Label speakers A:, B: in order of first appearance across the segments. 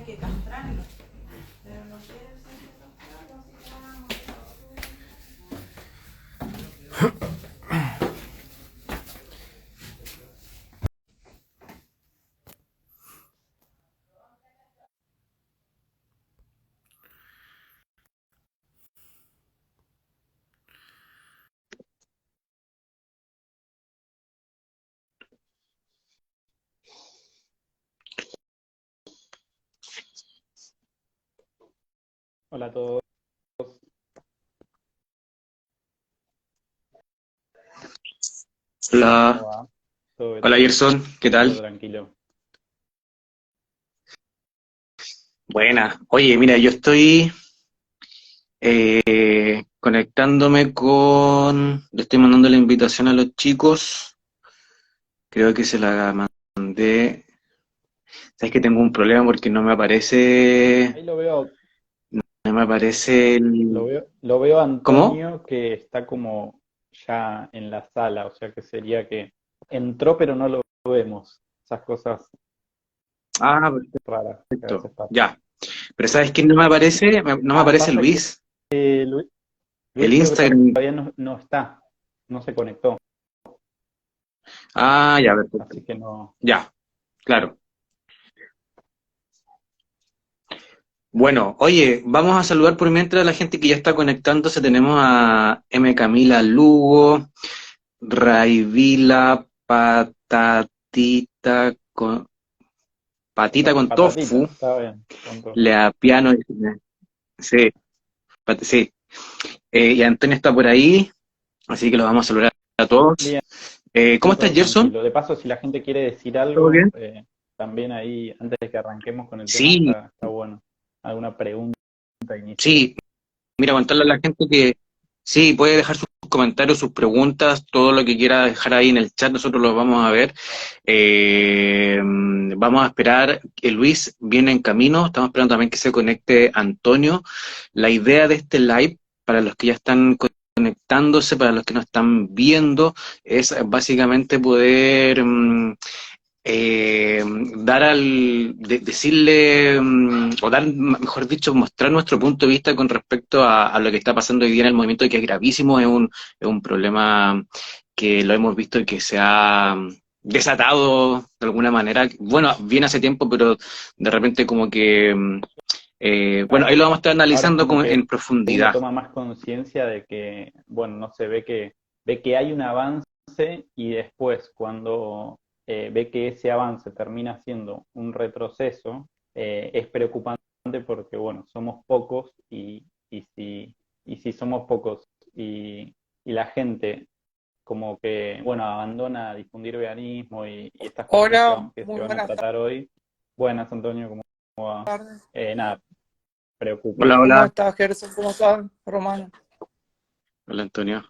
A: hay que castrarlo. Pero no quieren ser castrarlo, así que vamos.
B: Hola a todos. ¿Cómo
C: Hola,
B: va? ¿Todo,
C: hola Gerson, ¿qué
B: todo
C: tal?
B: tranquilo?
C: Buena. Oye, mira, yo estoy conectándome le estoy mandando la invitación a los chicos, creo que se la mandé. Sabes que tengo un problema porque
B: Ahí
C: no me aparece
B: lo veo a
C: ¿Cómo?
B: Antonio que está como ya en la sala, o sea que sería que entró pero no lo vemos. Esas cosas
C: Ah,
B: raras que a
C: perfecto,
B: veces pasan.
C: ya. Pero ¿sabes quién no me aparece? No me aparece
B: Pasa que
C: Luis,
B: Luis
C: el
B: creo que
C: Instagram.
B: todavía no está, no se conectó,
C: Ah, ya, perfecto.
B: así que no.
C: Ya, claro. Bueno, oye, vamos a saludar por mientras a la gente que ya está conectándose. Tenemos a M. Camila Lugo, Raivila, Patita con
B: Patatita,
C: tofu,
B: está bien, con todo.
C: Lea Piano, sí, sí. Y Antonio está por ahí, así que los vamos a saludar a todos.
B: Bien,
C: ¿Cómo estás,
B: todo
C: Gerson?
B: tranquilo. De paso, si la gente quiere decir
C: ¿Todo
B: algo,
C: bien?
B: también ahí, antes de que arranquemos con el tema,
C: Sí,
B: está bueno. ¿Alguna pregunta inicial?
C: sí. Mira, contarle a la gente que sí, puede dejar sus comentarios, sus preguntas, todo lo que quiera dejar ahí en el chat, nosotros los vamos a ver. Vamos a esperar que Luis viene en camino, estamos esperando también que se conecte Antonio. La idea de este live, para los que ya están conectándose, para los que no están viendo, es básicamente poder dar decirle, o dar, mejor dicho, mostrar nuestro punto de vista con respecto a lo que está pasando hoy día en el movimiento, que es gravísimo, es un problema que lo hemos visto y que se ha desatado de alguna manera. Bueno, viene hace tiempo, pero de repente como que, bueno, ahí
B: Claro.
C: lo vamos a estar
B: Ahora es
C: analizando
B: como que
C: en
B: uno
C: profundidad.
B: toma más conciencia de que, bueno, no se ve que hay un avance y después cuando ve que ese avance termina siendo un retroceso, es preocupante porque, bueno, somos pocos y si somos pocos y la gente como que, bueno, abandona difundir veganismo y estas cuestiones
D: Hola,
B: que se
D: muy
B: van a
D: buenas
B: tratar hoy. Buenas, Antonio, ¿cómo va?
D: tardes.
B: Nada, preocupa.
C: Hola,
D: ¿Cómo
C: hola.
D: estás, Gerson? ¿Cómo estás, Romano?
C: Hola, Antonio.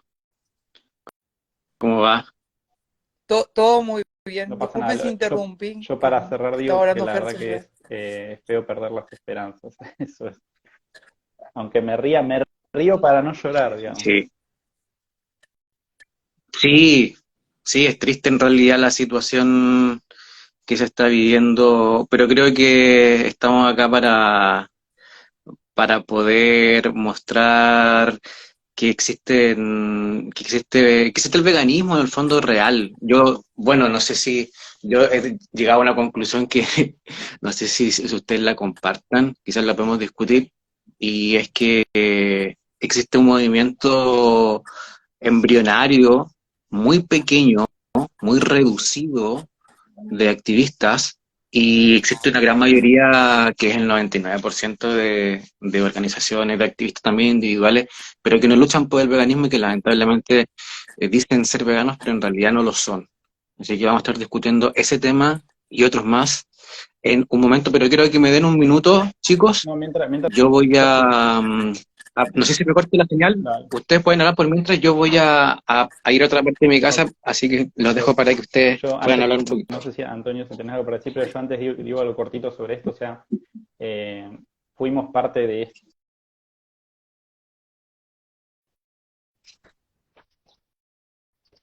C: ¿Cómo va?
D: Todo muy bien.
B: No pasa
D: Disculpe si
B: nada.
D: interrumpí,
B: Yo
D: que
B: para cerrar
D: estaba
B: digo que
D: hablando
B: la verdad
D: Gerson
B: que
D: ya.
B: es feo perder las esperanzas. Eso es. Aunque me río para no llorar, digamos.
C: Sí, sí, sí, es triste en realidad la situación que se está viviendo, pero creo que estamos acá para poder mostrar que existe el veganismo en el fondo real. Yo, bueno, no sé si yo he llegado a una conclusión que no sé si ustedes la compartan, quizás la podemos discutir, y es que existe un movimiento embrionario muy pequeño, muy reducido de activistas y existe una gran mayoría, que es el 99% de organizaciones, de activistas también individuales, pero que no luchan por el veganismo y que lamentablemente dicen ser veganos, pero en realidad no lo son. Así que vamos a estar discutiendo ese tema y otros más en un momento, pero quiero que me den un minuto, chicos.
B: No, mientras
C: Yo voy
B: yo te...
C: no sé si me corte la señal.
B: Dale.
C: Ustedes pueden hablar por mientras yo voy a ir a otra parte de mi casa,
B: Ok.
C: así que los dejo
B: Yo,
C: para que ustedes
B: yo
C: puedan
B: antes,
C: hablar un poquito.
B: no sé si Antonio se tenés algo para decir, pero yo antes digo algo cortito sobre esto. O sea, eh, fuimos parte de esto,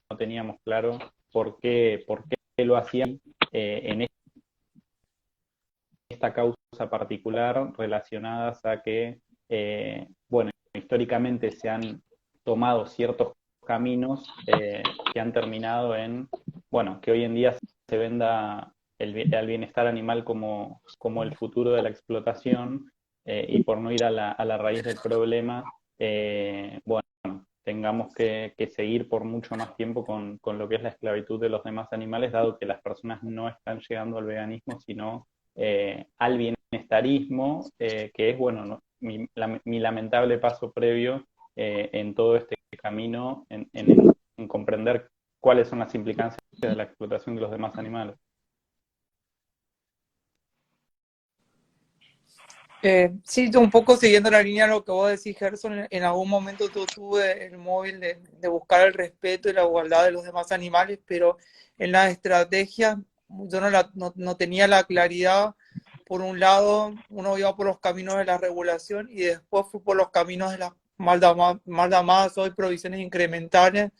B: no teníamos claro por qué lo hacían en esta causa particular relacionadas a que, bueno, históricamente se han tomado ciertos caminos que han terminado en, bueno, que hoy en día se venda al bienestar animal como el futuro de la explotación, y por no ir a la raíz del problema, bueno, tengamos que seguir por mucho más tiempo con lo que es la esclavitud de los demás animales, dado que las personas no están llegando al veganismo, sino al bienestarismo, que es, bueno, mi lamentable paso previo en todo este camino, en comprender cuáles son las implicancias de la explotación de los demás animales.
D: Sí, un poco siguiendo la línea de lo que vos decís, Gerson, en algún momento tuve el móvil de buscar el respeto y la igualdad de los demás animales, pero en la estrategia yo no tenía la claridad. Por un lado, uno iba por los caminos de la regulación y después fui por los caminos de las mal llamadas hoy provisiones incrementales,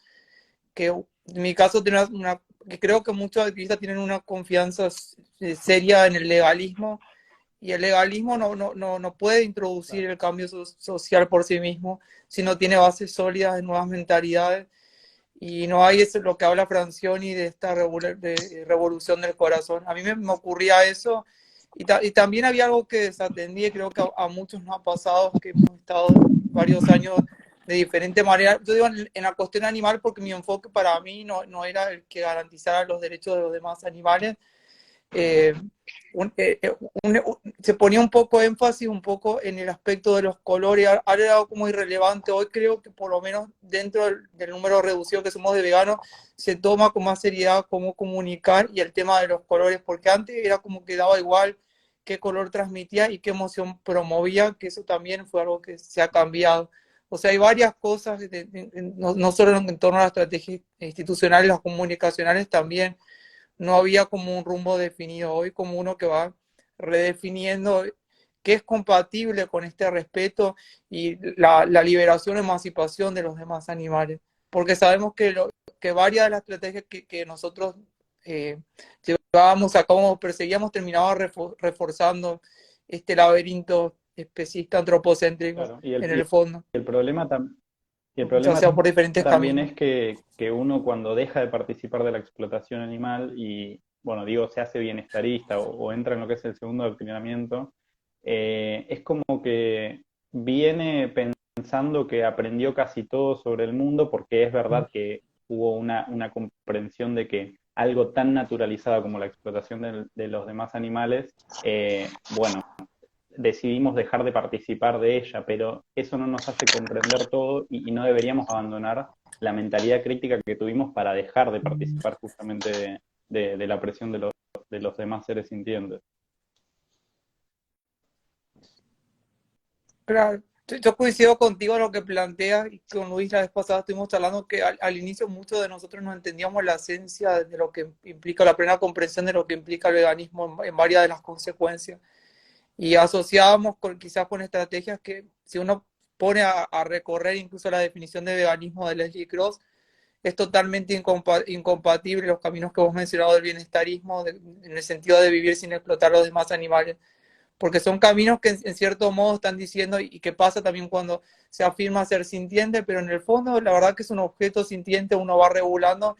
D: que en mi caso que creo que muchos activistas tienen una confianza seria en el legalismo. Y el legalismo no puede introducir el cambio social por sí mismo si no tiene bases sólidas de nuevas mentalidades. Y no hay eso, lo que habla Francioni de esta revolución del corazón. A mí me ocurría eso. Y también había algo que desatendí, y creo que a muchos nos ha pasado, que hemos estado varios años de diferente manera. Yo digo en la cuestión animal porque mi enfoque para mí no era el que garantizara los derechos de los demás animales. Eh, se ponía un poco énfasis un poco en el aspecto de los colores. Ahora era como irrelevante. Hoy creo que por lo menos dentro del número reducido que somos de veganos se toma con más seriedad cómo comunicar y el tema de los colores, porque antes era como que daba igual qué color transmitía y qué emoción promovía, que eso también fue algo que se ha cambiado. O sea, hay varias cosas, no solo en torno a las estrategias institucionales, las comunicacionales también. No había como un rumbo definido. Hoy como uno que va redefiniendo qué es compatible con este respeto y la liberación, emancipación de los demás animales. Porque sabemos que varias de las estrategias que nosotros llevábamos a cabo, perseguíamos, terminaba reforzando este laberinto especista antropocéntrico,
B: Claro,
D: en el fondo,
B: el problema también. Y el
D: ya
B: problema
D: sea por diferentes
B: también
D: caminos.
B: es que uno cuando deja de participar de la explotación animal y, bueno, digo, se hace bienestarista o entra en lo que es el segundo adoctrinamiento, es como que viene pensando que aprendió casi todo sobre el mundo, porque es verdad que hubo una comprensión de que algo tan naturalizado como la explotación de los demás animales, bueno, decidimos dejar de participar de ella, pero eso no nos hace comprender todo y no deberíamos abandonar la mentalidad crítica que tuvimos para dejar de participar justamente de la presión de los demás seres sintientes.
D: Claro, yo coincido contigo en lo que planteas y con Luis la vez pasada estuvimos hablando que al inicio muchos de nosotros no entendíamos la esencia de lo que implica la plena comprensión de lo que implica el veganismo en varias de las consecuencias. Y asociábamos quizás con estrategias que si uno pone a recorrer incluso la definición de veganismo de Leslie Cross, es totalmente incompatible los caminos que vos mencionado del bienestarismo, en el sentido de vivir sin explotar a los demás animales, porque son caminos que en cierto modo están diciendo, y que pasa también cuando se afirma ser sintiente, pero en el fondo la verdad que es un objeto sintiente, uno va regulando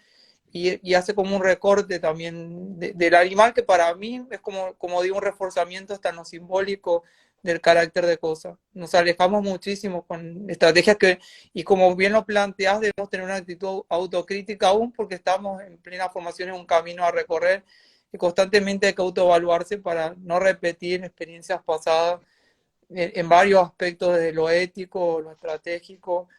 D: y hace como un recorte también del animal, que para mí es como digo, un reforzamiento hasta en lo simbólico del carácter de cosa. Nos alejamos muchísimo con estrategias y como bien lo planteás, debemos tener una actitud autocrítica aún, porque estamos en plena formación en un camino a recorrer y constantemente hay que autoevaluarse para no repetir experiencias pasadas en varios aspectos, de lo ético, lo estratégico.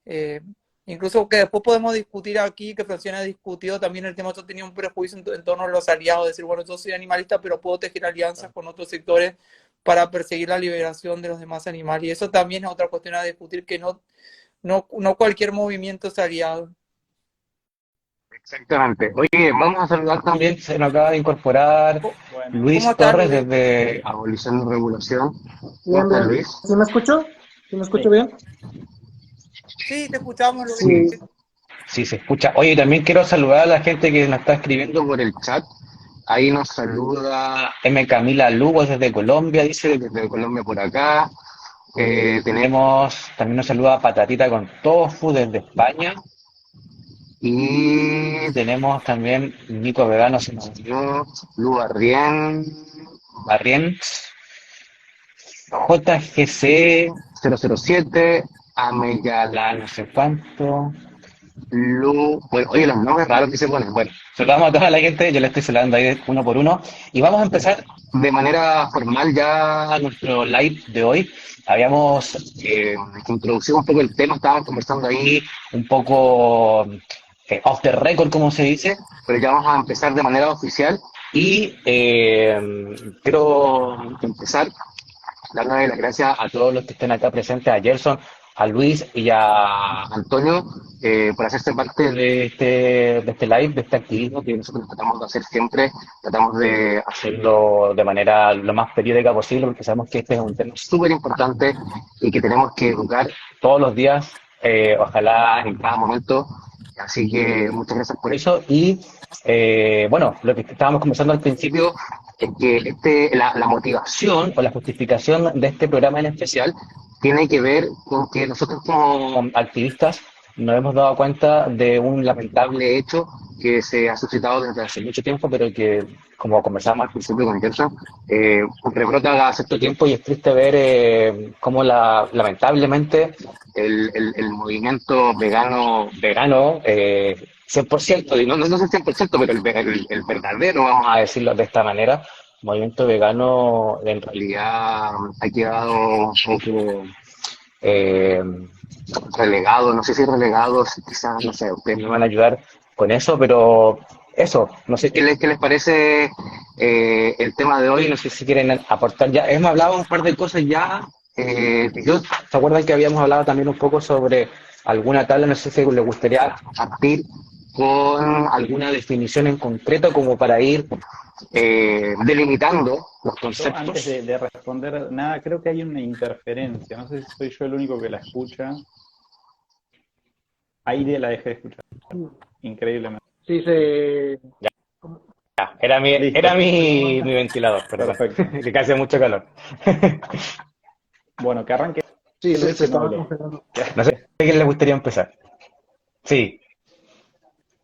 D: Eh, Incluso que después podemos discutir aquí, que Francina ha discutido también el tema. Yo tenía un prejuicio en torno a los aliados, decir, bueno, yo soy animalista, pero puedo tejer alianzas con otros sectores para perseguir la liberación de los demás animales. Y eso también es otra cuestión a discutir, que no cualquier movimiento es aliado.
E: Exactamente. Oye, vamos a saludar también, se nos acaba de incorporar
B: Bueno,
D: ¿Cómo
E: Luis
D: estás,
E: Torres
D: Luis?
E: desde Abolición y Regulación. ¿Cómo
F: Bien,
E: estás,
F: bien.
E: Luis?
F: ¿Sí me escucho? ¿Sí me escucho
B: sí.
F: bien?
D: Sí, te escuchamos, Luis.
E: Sí,
F: Sí.
E: sí, se escucha. Oye, también quiero saludar a la gente que nos está escribiendo por el chat. Ahí nos saluda M. Camila Lugo desde Colombia, dice, desde Colombia por acá. También nos saluda Patatita con Tofu desde España. Y tenemos también Nico Vegano, se nos unió, Lu Barrien, JGC 007, Ameyala, no sé cuánto. Bueno, oye, los nombres raros que se ponen. Bueno, saludamos a toda la gente, yo le estoy saludando ahí uno por uno. Y vamos a empezar de manera formal ya nuestro live de hoy. Habíamos introducido un poco el tema, estábamos conversando ahí un poco off the record, como se dice, pero ya vamos a empezar de manera oficial. Y quiero empezar darle las gracias a todos los que estén acá presentes, a Gerson, a Luis y a Antonio, por hacerse parte de este live, de este activismo que nosotros tratamos de hacer siempre. Tratamos de hacerlo de manera lo más periódica posible, porque sabemos que este es un tema súper importante y que tenemos que educar todos los días, ojalá en cada momento. Así que muchas gracias por eso. Y bueno, lo que estábamos conversando al principio es que la motivación o la justificación de este programa en especial tiene que ver con que nosotros como activistas nos hemos dado cuenta de un lamentable hecho que se ha suscitado desde hace mucho tiempo, pero que, como conversábamos al principio con Gerson, rebrota cada cierto tiempo, y es triste ver cómo lamentablemente el movimiento vegano 100%, y no es el 100%, pero el verdadero, vamos a decirlo de esta manera, movimiento vegano en realidad ha quedado un poco eh, relegado, no sé si relegado, quizás, no sé, ustedes me van a ayudar con eso, pero eso, no sé qué les parece el tema de hoy, no sé si quieren aportar ya. Hemos hablado un par de cosas ya, ¿se acuerdan que habíamos hablado también un poco sobre alguna tabla? No sé si les gustaría partir con alguna definición en concreto como para ir delimitando los
B: Yo,
E: conceptos.
B: antes de responder nada, creo que hay una interferencia. No sé si soy yo el único que la escucha. Ahí la dejé de escuchar. Increíblemente.
F: Sí,
B: Listo.
E: Era mi ventilador, perdón,
B: Perfecto.
E: que hace mucho calor.
B: Bueno, que arranque.
F: sí, se
B: No
F: estaba
B: hablé.
F: congelando.
E: No sé a quién le gustaría empezar. Sí,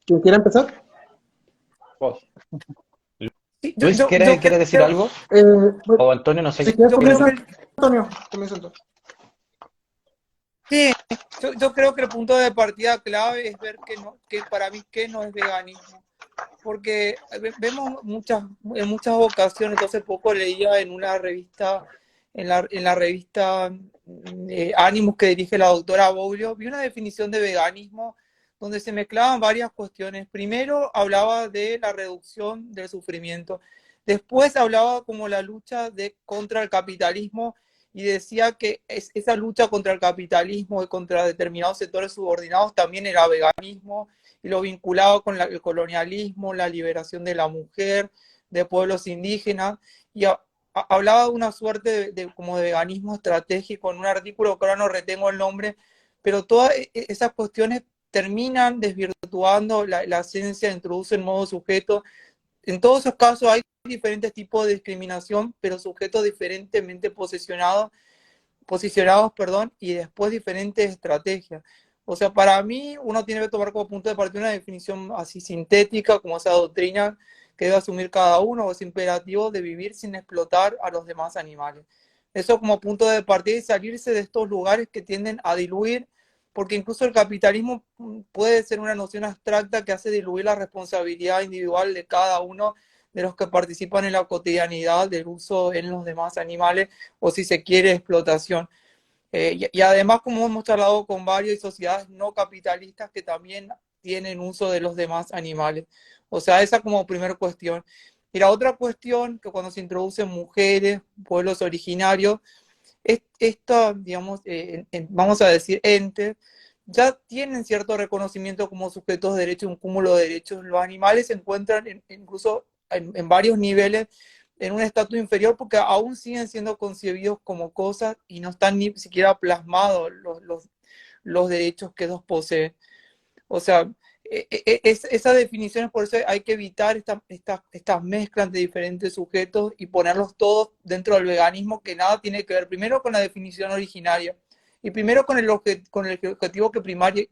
F: ¿Quién quiere empezar?
B: Vos.
D: Sí,
E: Luis, ¿quiere decir algo?
F: Bueno,
E: O Antonio, no sé
F: si
E: qué.
F: quieres
D: yo creo
F: comienza,
D: que
F: Antonio, comienza entonces.
D: sí, yo creo que el punto de partida clave es ver que para mí qué no es veganismo. Porque vemos en muchas ocasiones, yo hace poco leía en una revista, en la revista Ánimos que dirige la doctora Boglio, vi una definición de veganismo donde se mezclaban varias cuestiones. Primero hablaba de la reducción del sufrimiento, después hablaba como la lucha contra el capitalismo, y decía que esa lucha contra el capitalismo y contra determinados sectores subordinados también era veganismo, y lo vinculaba con el colonialismo, la liberación de la mujer, de pueblos indígenas, y hablaba de una suerte como de veganismo estratégico en un artículo que ahora no retengo el nombre, pero todas esas cuestiones terminan desvirtuando la esencia, introducen modo sujeto. En todos esos casos hay diferentes tipos de discriminación, pero sujetos diferentemente posicionados, y después diferentes estrategias. O sea, para mí uno tiene que tomar como punto de partida una definición así sintética, como esa doctrina que debe asumir cada uno, o ese imperativo de vivir sin explotar a los demás animales. Eso como punto de partida, y salirse de estos lugares que tienden a diluir, porque incluso el capitalismo puede ser una noción abstracta que hace diluir la responsabilidad individual de cada uno de los que participan en la cotidianidad del uso en los demás animales, o si se quiere, explotación. Y además, como hemos charlado con varias sociedades no capitalistas que también tienen uso de los demás animales. O sea, esa como primera cuestión. Y la otra cuestión, que cuando se introducen mujeres, pueblos originarios, esto, digamos, vamos a decir, entes, ya tienen cierto reconocimiento como sujetos de derecho, un cúmulo de derechos. Los animales se encuentran incluso en varios niveles en un estatus inferior, porque aún siguen siendo concebidos como cosas y no están ni siquiera plasmados los derechos que ellos poseen. O sea, Esas definiciones, por eso hay que evitar estas mezclas de diferentes sujetos y ponerlos todos dentro del veganismo, que nada tiene que ver primero con la definición originaria y primero con el objetivo que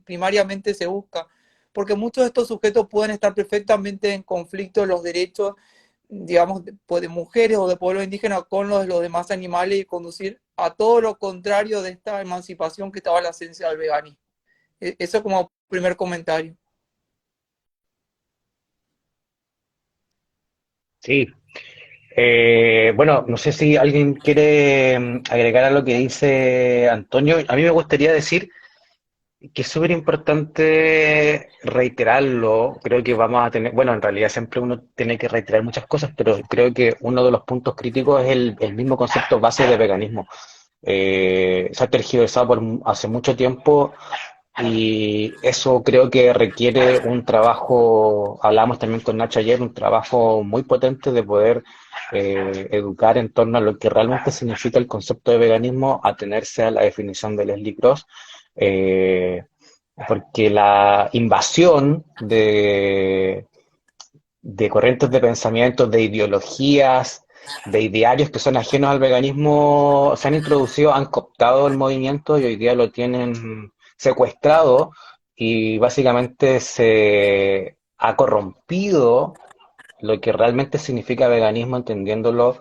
D: primariamente se busca, porque muchos de estos sujetos pueden estar perfectamente en conflicto de los derechos, digamos, de mujeres o de pueblos indígenas con los de los demás animales y conducir a todo lo contrario de esta emancipación que estaba en la esencia del veganismo. Eso como primer comentario.
E: Sí. Bueno, no sé si alguien quiere agregar a lo que dice Antonio. A mí me gustaría decir que es súper importante reiterarlo. Creo que vamos a tener, bueno, en realidad siempre uno tiene que reiterar muchas cosas, pero creo que uno de los puntos críticos es el mismo concepto base de veganismo. Se ha tergiversado hace mucho tiempo y eso creo que requiere un trabajo, hablamos también con Nacho ayer, un trabajo muy potente de poder educar en torno a lo que realmente significa el concepto de veganismo, atenerse a la definición de Leslie Cross, eh, porque la invasión de corrientes de pensamiento, de ideologías, de idearios que son ajenos al veganismo, se han introducido, han cooptado el movimiento y hoy día lo tienen secuestrado y básicamente se ha corrompido lo que realmente significa veganismo, entendiéndolo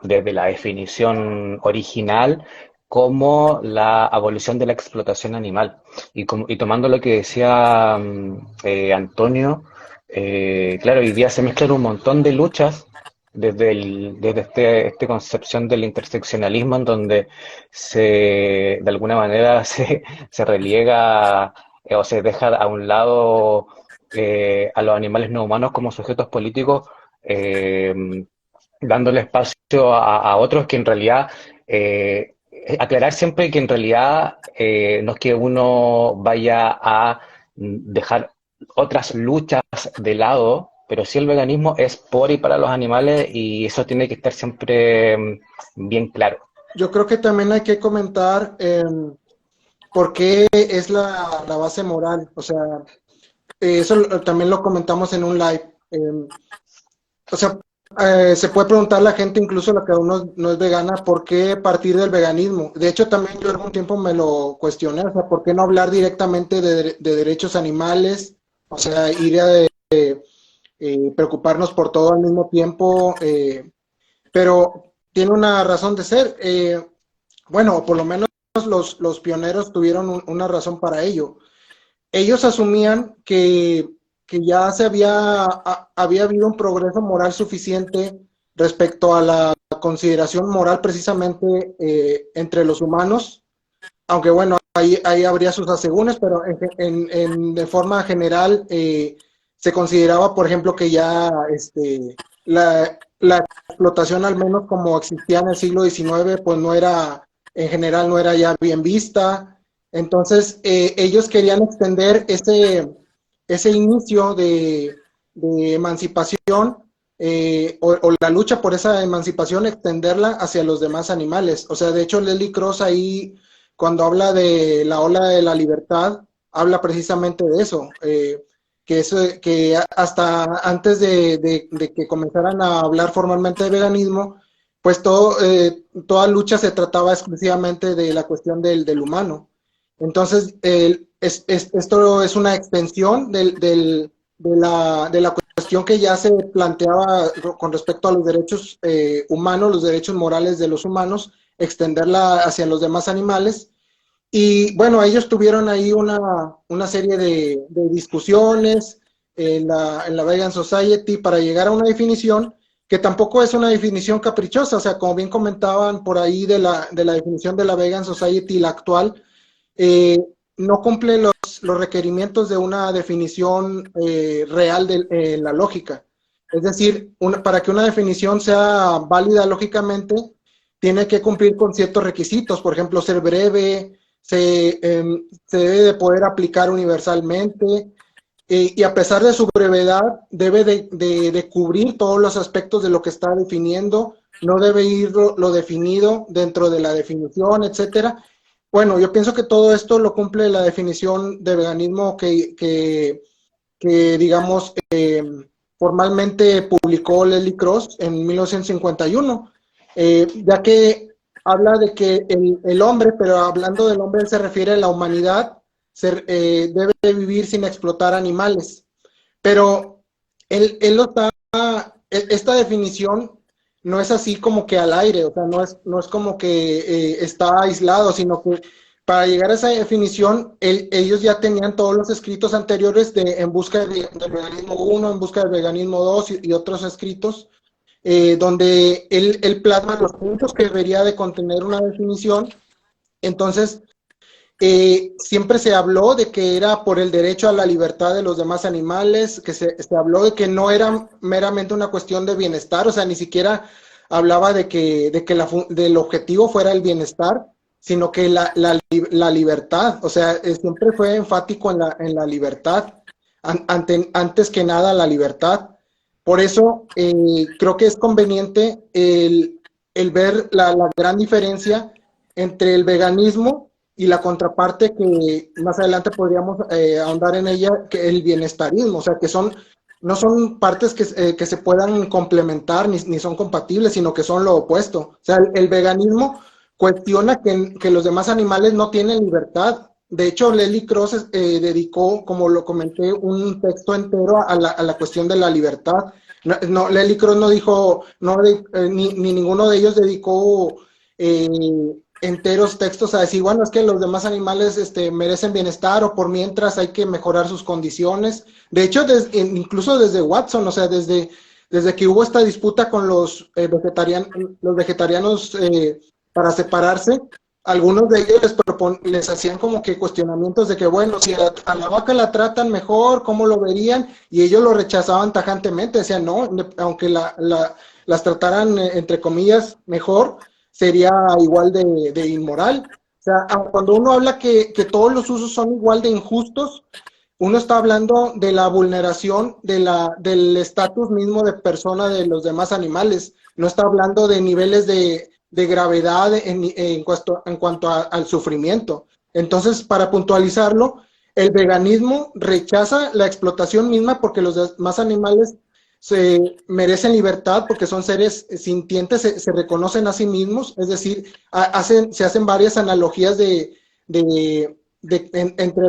E: desde la definición original como la abolición de la explotación animal. Y tomando lo que decía Antonio, claro, hoy día se mezclan un montón de luchas desde esta concepción del interseccionalismo en donde de alguna manera se reliega o se deja a un lado a los animales no humanos como sujetos políticos, eh, dándole espacio a otros que en realidad, aclarar siempre que en realidad no es que uno vaya a dejar otras luchas de lado, pero sí el veganismo es por y para los animales y eso tiene que estar siempre bien claro.
F: Yo creo que también hay que comentar por qué es la base moral. O sea, también lo comentamos en un live. O sea, se puede preguntar a la gente, incluso la que aún no es vegana, ¿por qué partir del veganismo? De hecho, también yo algún tiempo me lo cuestioné, o sea, ¿por qué no hablar directamente de derechos animales? O sea, ir a preocuparnos por todo al mismo tiempo, pero tiene una razón de ser. Bueno, por lo menos los pioneros tuvieron una razón para ello. Ellos asumían que ya había habido un progreso moral suficiente respecto a la consideración moral precisamente entre los humanos, aunque bueno, ahí habría sus asegúnes, pero de forma general se consideraba, por ejemplo, que ya la explotación, al menos como existía en el siglo XIX, pues no era, en general no era ya bien vista. Entonces, ellos querían extender ese inicio de emancipación o la lucha por esa emancipación, extenderla hacia los demás animales. O sea, de hecho, Leslie Cross ahí, cuando habla de la ola de la libertad, habla precisamente de eso, que hasta antes de que comenzaran a hablar formalmente de veganismo, pues toda lucha se trataba exclusivamente de la cuestión del humano. Entonces, esto es una extensión de la cuestión que ya se planteaba con respecto a los derechos humanos, los derechos morales de los humanos, extenderla hacia los demás animales. Y bueno, ellos tuvieron ahí una serie de discusiones en la Vegan Society para llegar a una definición que tampoco es una definición caprichosa. O sea, como bien comentaban por ahí de la definición de la Vegan Society, la actual, no cumple los requerimientos de una definición real de la lógica. Es decir, para que una definición sea válida lógicamente, tiene que cumplir con ciertos requisitos, por ejemplo, ser breve, se debe de poder aplicar universalmente, y a pesar de su brevedad, debe de cubrir todos los aspectos de lo que está definiendo, no debe ir lo definido dentro de la definición, etcétera. Bueno, yo pienso que todo esto lo cumple la definición de veganismo que digamos, formalmente publicó Leslie Cross en 1951, ya que habla de que el hombre, pero hablando del hombre, él se refiere a la humanidad, debe vivir sin explotar animales. Pero él lo está, esta definición no es así como que al aire, o sea, no es como que está aislado, sino que para llegar a esa definición, ellos ya tenían todos los escritos anteriores en busca del veganismo 1, en busca del veganismo 2 y otros escritos, donde él plasma los puntos que debería de contener una definición. Entonces, siempre se habló de que era por el derecho a la libertad de los demás animales, que se habló de que no era meramente una cuestión de bienestar, o sea, ni siquiera hablaba de que del objetivo fuera el bienestar, sino que la libertad, o sea, siempre fue enfático en la libertad, antes que nada la libertad. Por eso creo que es conveniente el ver la gran diferencia entre el veganismo y la contraparte, que más adelante podríamos ahondar en ella, que el bienestarismo, o sea, que no son partes que se puedan complementar ni son compatibles, sino que son lo opuesto. O sea, el veganismo cuestiona que los demás animales no tienen libertad. De hecho, Leslie Cross dedicó, como lo comenté, un texto entero a la cuestión de la libertad. Leslie Cross no dijo, ni ninguno de ellos dedicó enteros textos a decir, bueno, es que los demás animales merecen bienestar, o por mientras hay que mejorar sus condiciones. De hecho, incluso desde Watson, o sea, desde que hubo esta disputa con los vegetarianos para separarse, algunos de ellos les hacían como que cuestionamientos de que, bueno, si a la vaca la tratan mejor, ¿cómo lo verían? Y ellos lo rechazaban tajantemente, decían, no, aunque las trataran, entre comillas, mejor, sería igual de inmoral. O sea, cuando uno habla que todos los usos son igual de injustos, uno está hablando de la vulneración del estatus mismo de persona de los demás animales. No está hablando de niveles de gravedad en cuanto al sufrimiento. Entonces, para puntualizarlo, el veganismo rechaza la explotación misma, porque los demás animales se merecen libertad porque son seres sintientes, se reconocen a sí mismos, es decir, se hacen varias analogías entre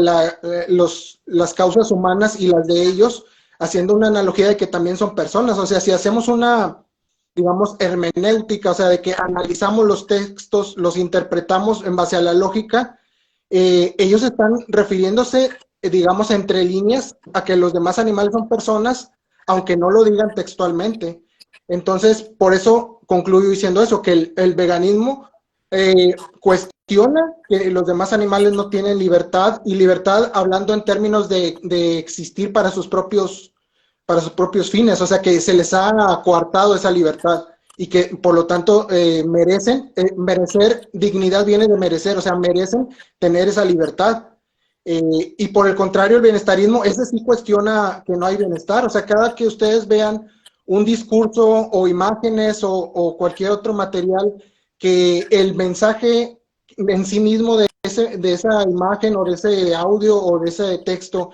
F: las causas humanas y las de ellos, haciendo una analogía de que también son personas. O sea, si hacemos una, digamos, hermenéutica, o sea, de que analizamos los textos, los interpretamos en base a la lógica, ellos están refiriéndose, digamos, entre líneas, a que los demás animales son personas, aunque no lo digan textualmente. Entonces, por eso concluyo diciendo eso, que el veganismo cuestiona que los demás animales no tienen libertad, y libertad hablando en términos de existir para sus propios fines, o sea, que se les ha coartado esa libertad, y que por lo tanto merecer, dignidad viene de merecer, o sea, merecen tener esa libertad. Y por el contrario, el bienestarismo, ese sí cuestiona que no hay bienestar. O sea, cada que ustedes vean un discurso o imágenes o cualquier otro material, que el mensaje en sí mismo de esa imagen o de ese audio o de ese texto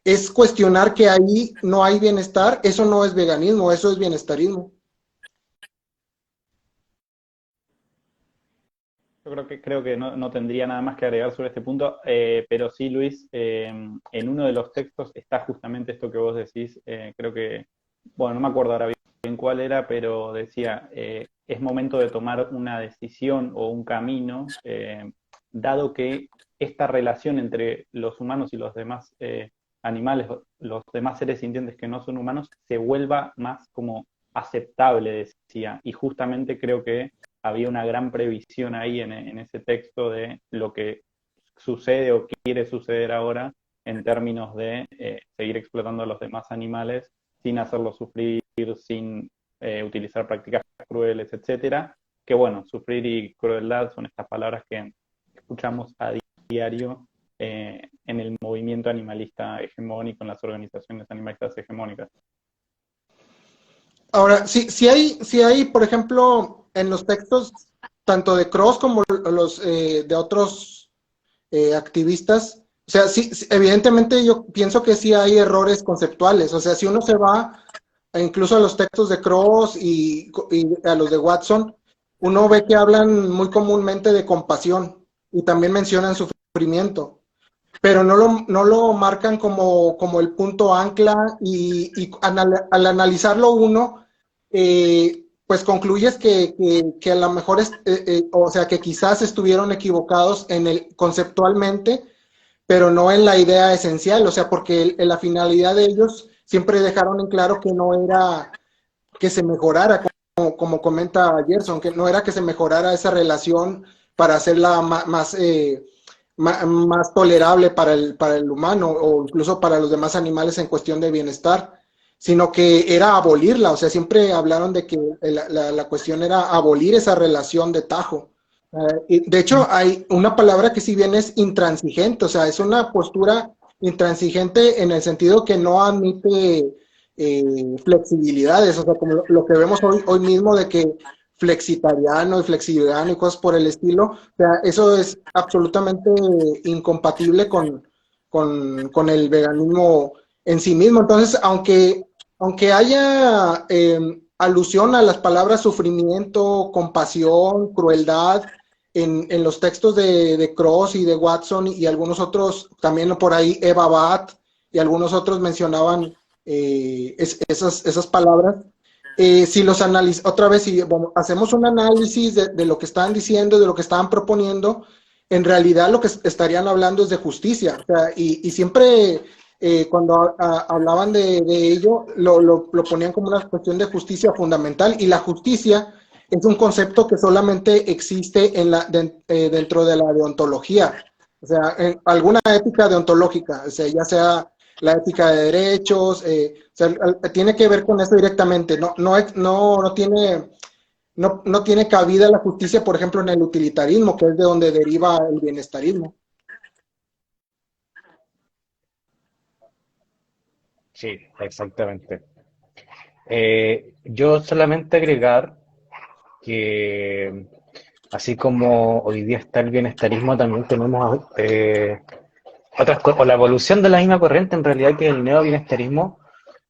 F: es cuestionar que ahí no hay bienestar, eso no es veganismo, eso es bienestarismo.
B: Yo creo que no tendría nada más que agregar sobre este punto, pero sí, Luis, en uno de los textos está justamente esto que vos decís. Creo que, bueno, no me acuerdo ahora bien cuál era, pero decía, es momento de tomar una decisión o un camino, dado que esta relación entre los humanos y los demás animales, los demás seres sintientes que no son humanos, se vuelva más como aceptable, decía. Y justamente creo que había una gran previsión ahí en ese texto de lo que sucede o quiere suceder ahora en términos de seguir explotando a los demás animales sin hacerlos sufrir, sin utilizar prácticas crueles, etcétera. Que bueno, sufrir y crueldad son estas palabras que escuchamos a diario en el movimiento animalista hegemónico, en las organizaciones animalistas hegemónicas.
F: Ahora, si hay, por ejemplo, en los textos, tanto de Cross como los de otros activistas, sea, sí, evidentemente yo pienso que sí hay errores conceptuales. O sea, si uno se va incluso a los textos de Cross y a los de Watson, uno ve que hablan muy comúnmente de compasión y también mencionan sufrimiento, pero no lo marcan como el punto ancla y al analizarlo uno, pues concluyes que a lo mejor, o sea, que quizás estuvieron equivocados conceptualmente, pero no en la idea esencial, o sea, porque la finalidad de ellos siempre dejaron en claro que no era que se mejorara, como comenta Gerson, que no era que se mejorara esa relación para hacerla más tolerable para el humano o incluso para los demás animales en cuestión de bienestar, sino que era abolirla. O sea, siempre hablaron de que la cuestión era abolir esa relación de tajo. De hecho, hay una palabra que si bien es intransigente, o sea, es una postura intransigente en el sentido que no admite flexibilidades, o sea, como lo que vemos hoy mismo de que flexitariano y flexibiliano y cosas por el estilo, o sea, eso es absolutamente incompatible con el veganismo en sí mismo. Entonces, aunque haya alusión a las palabras sufrimiento, compasión, crueldad, en los textos de Cross y de Watson y algunos otros, también por ahí Eva Bath y algunos otros mencionaban esas palabras. Si los otra vez, si bueno, hacemos un análisis de lo que estaban diciendo, de lo que estaban proponiendo, en realidad lo que estarían hablando es de justicia. O sea, y siempre cuando hablaban de ello, lo ponían como una cuestión de justicia fundamental, y la justicia es un concepto que solamente existe dentro de la deontología, o sea, en alguna ética deontológica, o sea, ya sea la ética de derechos, o sea, tiene que ver con eso directamente, no tiene cabida la justicia, por ejemplo, en el utilitarismo, que es de donde deriva el bienestarismo.
E: Sí, exactamente. Yo solamente agregar que así como hoy día está el bienestarismo, también tenemos o la evolución de la misma corriente en realidad que el neobienestarismo,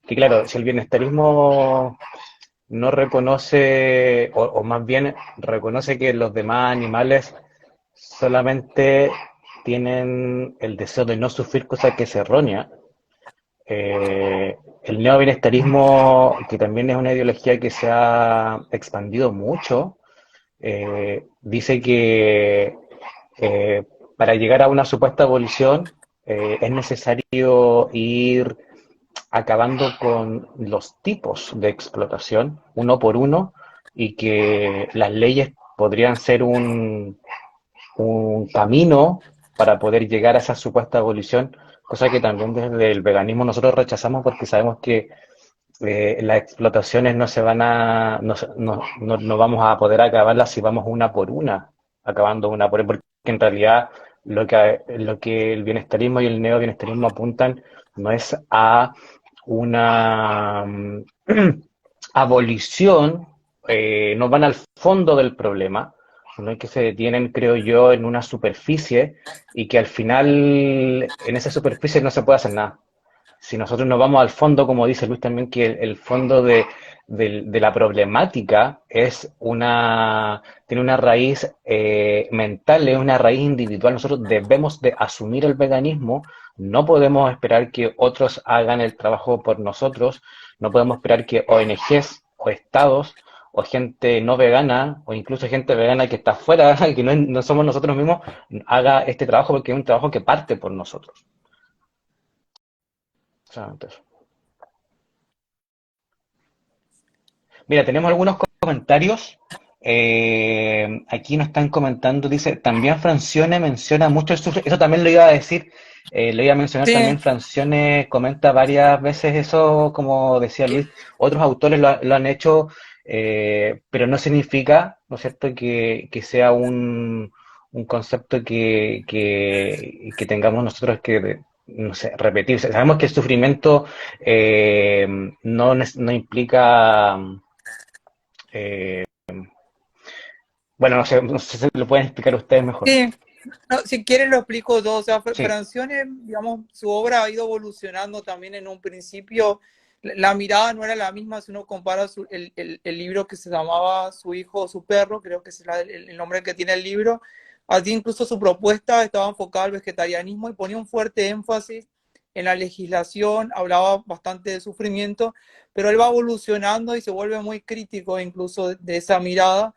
E: que claro, si el bienestarismo no reconoce, o más bien reconoce que los demás animales solamente tienen el deseo de no sufrir, cosa que es errónea. El neobienestarismo, que también es una ideología que se ha expandido mucho, dice que para llegar a una supuesta abolición es necesario ir acabando con los tipos de explotación uno por uno, y que las leyes podrían ser un camino para poder llegar a esa supuesta abolición, cosa que también desde el veganismo nosotros rechazamos porque sabemos que las explotaciones no se van a, no vamos a poder acabarlas si vamos una por una, acabando una por una, porque en realidad lo que el bienestarismo y el neobienestarismo apuntan no es a una abolición, no van al fondo del problema, sino que se detienen, creo yo, en una superficie, y que al final en esa superficie no se puede hacer nada. Si nosotros nos vamos al fondo, como dice Luis también, que el fondo de la problemática tiene una raíz mental, es una raíz individual. Nosotros debemos de asumir el veganismo, no podemos esperar que otros hagan el trabajo por nosotros, no podemos esperar que ONGs o estados o gente no vegana o incluso gente vegana que está fuera, que no somos nosotros mismos, haga este trabajo, porque es un trabajo que parte por nosotros. Solamente eso. Mira, tenemos algunos comentarios. Aquí nos están comentando, dice, también Francione menciona mucho el sufrimiento. Eso también lo iba a decir, lo iba a mencionar
D: Sí,
E: también. Francione comenta varias veces eso, como decía Luis. Otros autores lo han hecho, pero no significa, ¿no es cierto?, que sea un concepto que tengamos nosotros que, no sé, repetir. Sabemos que el sufrimiento no implica... bueno, no sé si lo pueden explicar ustedes mejor.
D: sí. No, si quieren lo explico todo. O sea,
E: Sí,
D: Francione, digamos, su obra ha ido evolucionando también. En un principio. La mirada no era la misma si uno compara el libro que se llamaba Su hijo o su perro, creo que es el nombre que tiene el libro. Allí incluso su propuesta estaba enfocada al vegetarianismo y ponía un fuerte énfasis en la legislación, hablaba bastante de sufrimiento, pero él va evolucionando y se vuelve muy crítico incluso de esa mirada.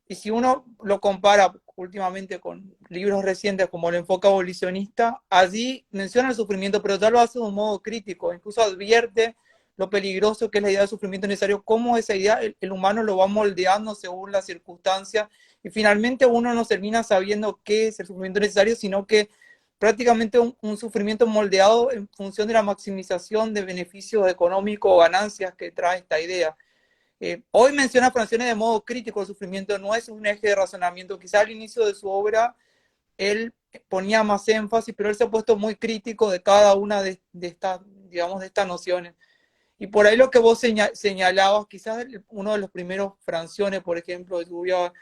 D: Y si uno lo compara últimamente con libros recientes como el enfoque abolicionista, allí menciona el sufrimiento, pero ya lo hace de un modo crítico, incluso advierte lo peligroso que es la idea de sufrimiento necesario, cómo esa idea el humano lo va moldeando según las circunstancias, y finalmente uno no termina sabiendo qué es el sufrimiento necesario, sino que prácticamente un sufrimiento moldeado en función de la maximización de beneficios económicos o ganancias que trae esta idea. Hoy menciona Francione de modo crítico el sufrimiento, no es un eje de razonamiento. Quizá al inicio de su obra él ponía más énfasis, pero él se ha puesto muy crítico de cada una de estas, digamos, de estas nociones. Y por ahí lo que vos señalabas, quizás uno de los primeros Francione, por ejemplo, Lluvias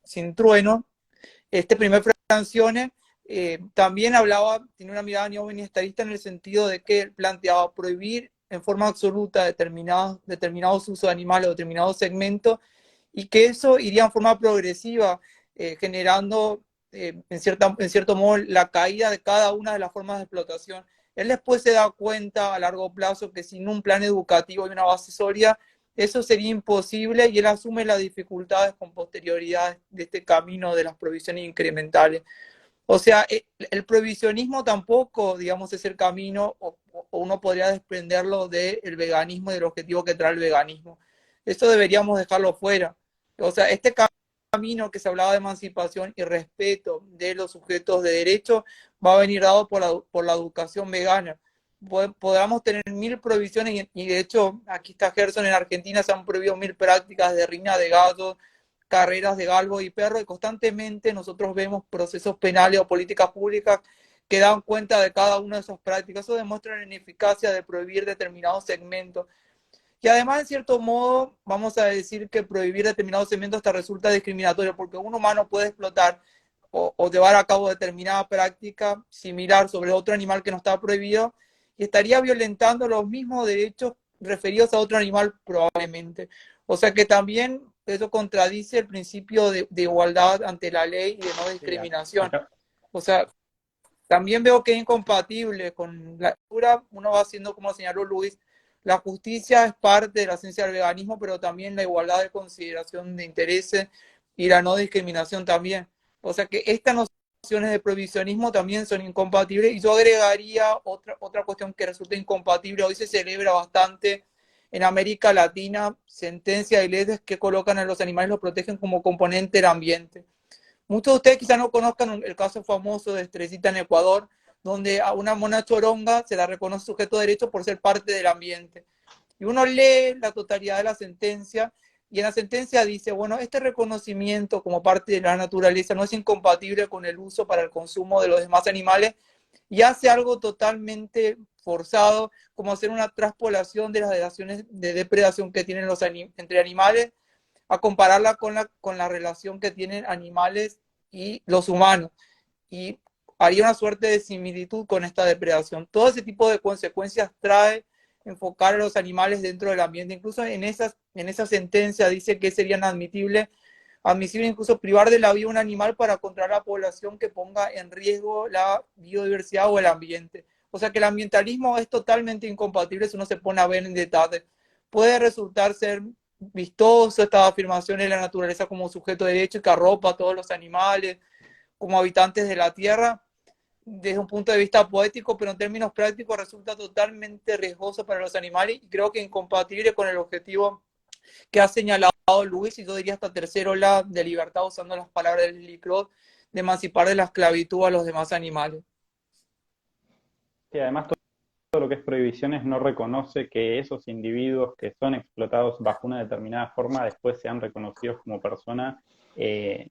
D: sin trueno, este primer Francione también hablaba, tiene una mirada neobeniestatista en el sentido de que él planteaba prohibir en forma absoluta determinados usos de animales o determinados segmentos, y que eso iría en forma progresiva, generando en cierto modo la caída de cada una de las formas de explotación. Él después se da cuenta a largo plazo que sin un plan educativo y una base sólida, eso sería imposible, y él asume las dificultades con posterioridad de este camino de las provisiones incrementales. O sea, el provisionismo tampoco, digamos, es el camino, o uno podría desprenderlo del veganismo y del objetivo que trae el veganismo. Eso deberíamos dejarlo fuera. O sea, este camino que se hablaba de emancipación y respeto de los sujetos de derecho va a venir dado por la educación vegana. Podamos tener 1000 prohibiciones, y de hecho, aquí está Gerson, en Argentina se han prohibido 1000 prácticas de riña de gatos, carreras de galgo y perro, y constantemente nosotros vemos procesos penales o políticas públicas que dan cuenta de cada una de esas prácticas. Eso demuestra la ineficacia de prohibir determinados segmentos. Y además, en cierto modo, vamos a decir que prohibir determinados segmentos hasta resulta discriminatorio, porque un humano puede explotar o llevar a cabo determinada práctica similar sobre otro animal que no está prohibido, y estaría violentando los mismos derechos referidos a otro animal probablemente. O sea que también eso contradice el principio de igualdad ante la ley y de no
B: Sí,
D: discriminación.
B: acá,
D: O sea, también veo que es incompatible con la cultura. Uno va haciendo, como señaló Luis, la justicia es parte de la esencia del veganismo, pero también la igualdad de consideración de intereses y la no discriminación también. O sea que estas nociones de prohibicionismo también son incompatibles, y yo agregaría otra cuestión que resulta incompatible. Hoy se celebra bastante en América Latina sentencias y leyes que colocan a los animales, los protegen como componente del ambiente. Muchos de ustedes quizás no conozcan el caso famoso de Estrellita en Ecuador, donde a una mona choronga se la reconoce sujeto de derecho por ser parte del ambiente. Y uno lee la totalidad de la sentencia, y en la sentencia dice, bueno, este reconocimiento como parte de la naturaleza no es incompatible con el uso para el consumo de los demás animales, y hace algo totalmente forzado, como hacer una traspolación de las relaciones de depredación que tienen entre animales, a compararla con la relación que tienen animales y los humanos. Y haría una suerte de similitud con esta depredación. Todo ese tipo de consecuencias trae enfocar a los animales dentro del ambiente. Incluso en esa sentencia dice que sería admisible incluso privar de la vida un animal para controlar la población que ponga en riesgo la biodiversidad o el ambiente. O sea que el ambientalismo es totalmente incompatible si uno se pone a ver en detalle. Puede resultar ser vistoso esta afirmación de la naturaleza como sujeto de derecho, que arropa a todos los animales como habitantes de la tierra desde un punto de vista poético, pero en términos prácticos resulta totalmente riesgoso para los animales, y creo que incompatible con el objetivo que ha señalado Luis, y yo diría hasta tercera ola de libertad, usando las palabras de Lily Claude, de emancipar de la esclavitud a los demás animales.
B: sí, además todo lo que es prohibiciones no reconoce que esos individuos que son explotados bajo una determinada forma después sean reconocidos como personas,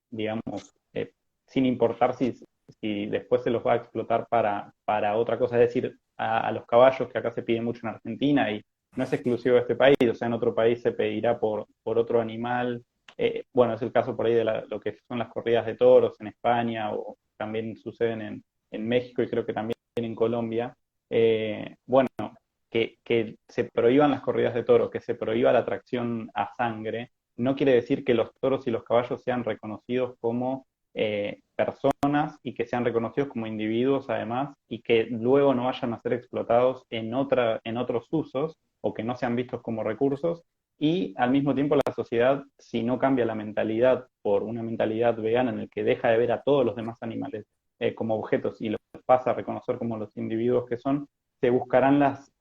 B: digamos, sin importar si después se los va a explotar para otra cosa. Es decir, a los caballos, que acá se pide mucho en Argentina y no es exclusivo de este país, o sea, en otro país se pedirá por otro animal bueno, es el caso por ahí de lo que son las corridas de toros en España, o también suceden en México y creo que también en Colombia. Bueno, que se prohíban las corridas de toros, que se prohíba la tracción a sangre, no quiere decir que los toros y los caballos sean reconocidos como personas y que sean reconocidos como individuos además, y que luego no vayan a ser explotados en otros usos, o que no sean vistos como recursos. Y al mismo tiempo la sociedad, si no cambia la mentalidad por una mentalidad vegana en el que deja de ver a todos los demás animales como objetos y los pasa a reconocer como los individuos que son, se buscarán las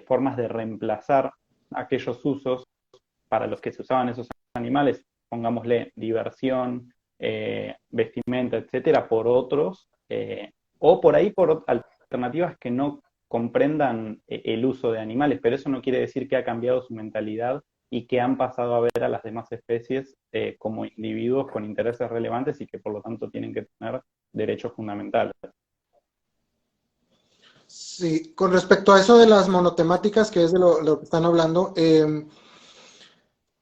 B: formas de reemplazar aquellos usos para los que se usaban esos animales, pongámosle diversión, vestimenta, etcétera, por otros, o por ahí por alternativas que no comprendan el uso de animales, pero eso no quiere decir que ha cambiado su mentalidad y que han pasado a ver a las demás especies como individuos con intereses relevantes y que por lo tanto tienen que tener derechos fundamentales.
F: Sí, con respecto a eso de las monotemáticas, que es de lo que están hablando,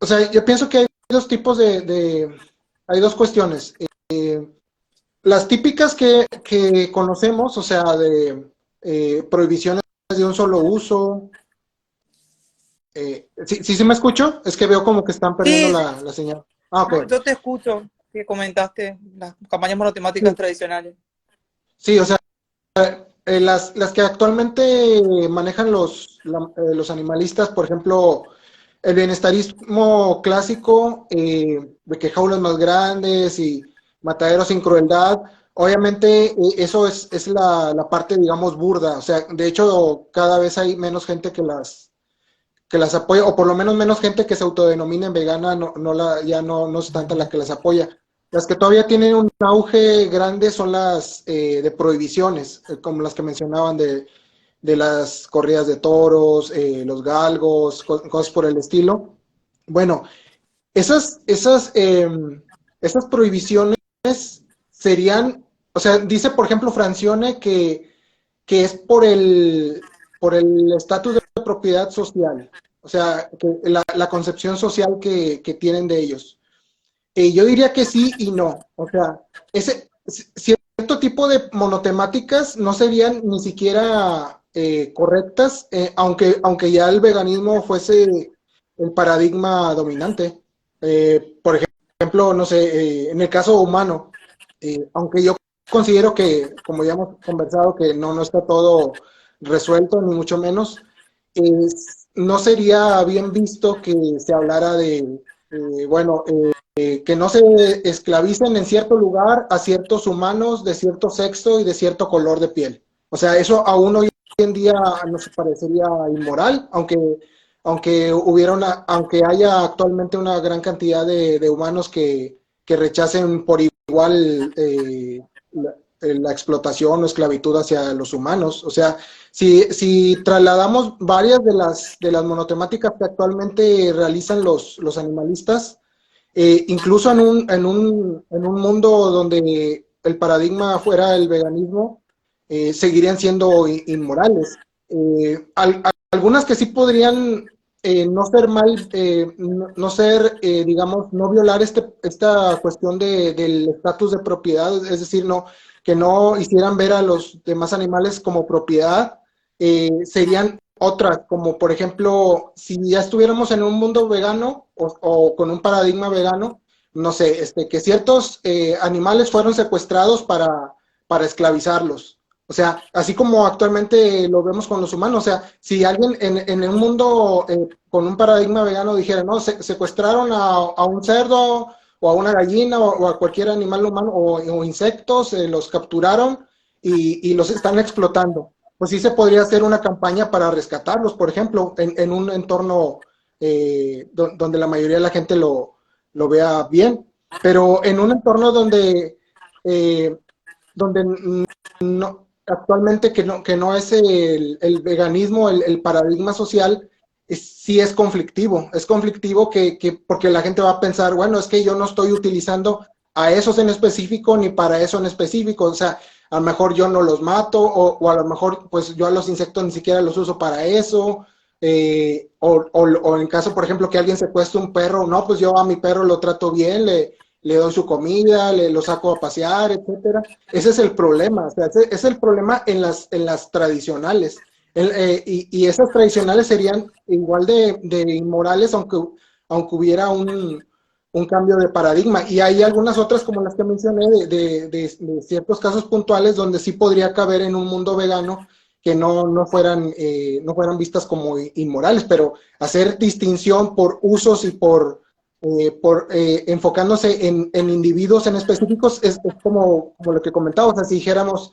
F: o sea, yo pienso que hay dos tipos hay dos cuestiones. Las típicas que conocemos, o sea, de prohibiciones de un solo uso. ¿Sí me escucho? Es que veo como que están perdiendo
D: Sí,
F: la señal. Ah, ok.
D: yo te escucho, que comentaste las campañas monotemáticas tradicionales.
F: Sí, o sea, las que actualmente manejan los animalistas, por ejemplo, el bienestarismo clásico, de que jaulas más grandes y mataderos sin crueldad, obviamente eso es la parte, digamos, burda. O sea, de hecho, cada vez hay menos gente que las apoya, o por lo menos menos gente que se autodenomina vegana, ya no es tanta la que las apoya. Las que todavía tienen un auge grande son las de prohibiciones, como las que mencionaban de las corridas de toros, los galgos, cosas por el estilo. Bueno, esas prohibiciones serían, o sea, dice por ejemplo Francione que es por el estatus de propiedad social, o sea, que la concepción social que tienen de ellos. Yo diría que sí y no, o sea, cierto tipo de monotemáticas no serían ni siquiera correctas, aunque ya el veganismo fuese el paradigma dominante. Por ejemplo, no sé, en el caso humano, aunque yo considero que, como ya hemos conversado, que no está todo resuelto, ni mucho menos, no sería bien visto que se hablara de, bueno, que no se esclavicen en cierto lugar a ciertos humanos de cierto sexo y de cierto color de piel. O sea, eso aún hoy en día nos parecería inmoral, aunque haya actualmente una gran cantidad de humanos que rechacen por igual la explotación o esclavitud hacia los humanos. O sea, si trasladamos varias de las monotemáticas que actualmente realizan los animalistas, incluso en un mundo donde el paradigma fuera el veganismo, seguirían siendo inmorales. Algunas que sí podrían no ser mal, no ser, digamos, no violar esta cuestión del estatus de propiedad, es decir, que no hicieran ver a los demás animales como propiedad, serían otras, como por ejemplo, si ya estuviéramos en un mundo vegano o con un paradigma vegano, no sé, que ciertos animales fueron secuestrados para esclavizarlos. O sea, así como actualmente lo vemos con los humanos. O sea, si alguien en un mundo con un paradigma vegano dijera, no, secuestraron a un cerdo o a una gallina o a cualquier animal humano o insectos, los capturaron y los están explotando, pues sí se podría hacer una campaña para rescatarlos, por ejemplo, en un entorno donde la mayoría de la gente lo vea bien, pero en un entorno donde no, actualmente que no es el veganismo, el paradigma social, sí es conflictivo porque la gente va a pensar, bueno, es que yo no estoy utilizando a esos en específico ni para eso en específico, o sea, a lo mejor yo no los mato o a lo mejor pues yo a los insectos ni siquiera los uso para eso, o en caso, por ejemplo, que alguien secuestre un perro, no, pues yo a mi perro lo trato bien, le doy su comida, lo saco a pasear, etcétera. Ese es el problema, o sea, ese es el problema en las tradicionales. Y esas tradicionales serían igual de inmorales, aunque hubiera un cambio de paradigma. Y hay algunas otras, como las que mencioné, de ciertos casos puntuales donde sí podría caber en un mundo vegano que no fueran vistas como inmorales, pero hacer distinción por usos y por enfocándose en individuos en específicos es como lo que comentábamos, así dijéramos,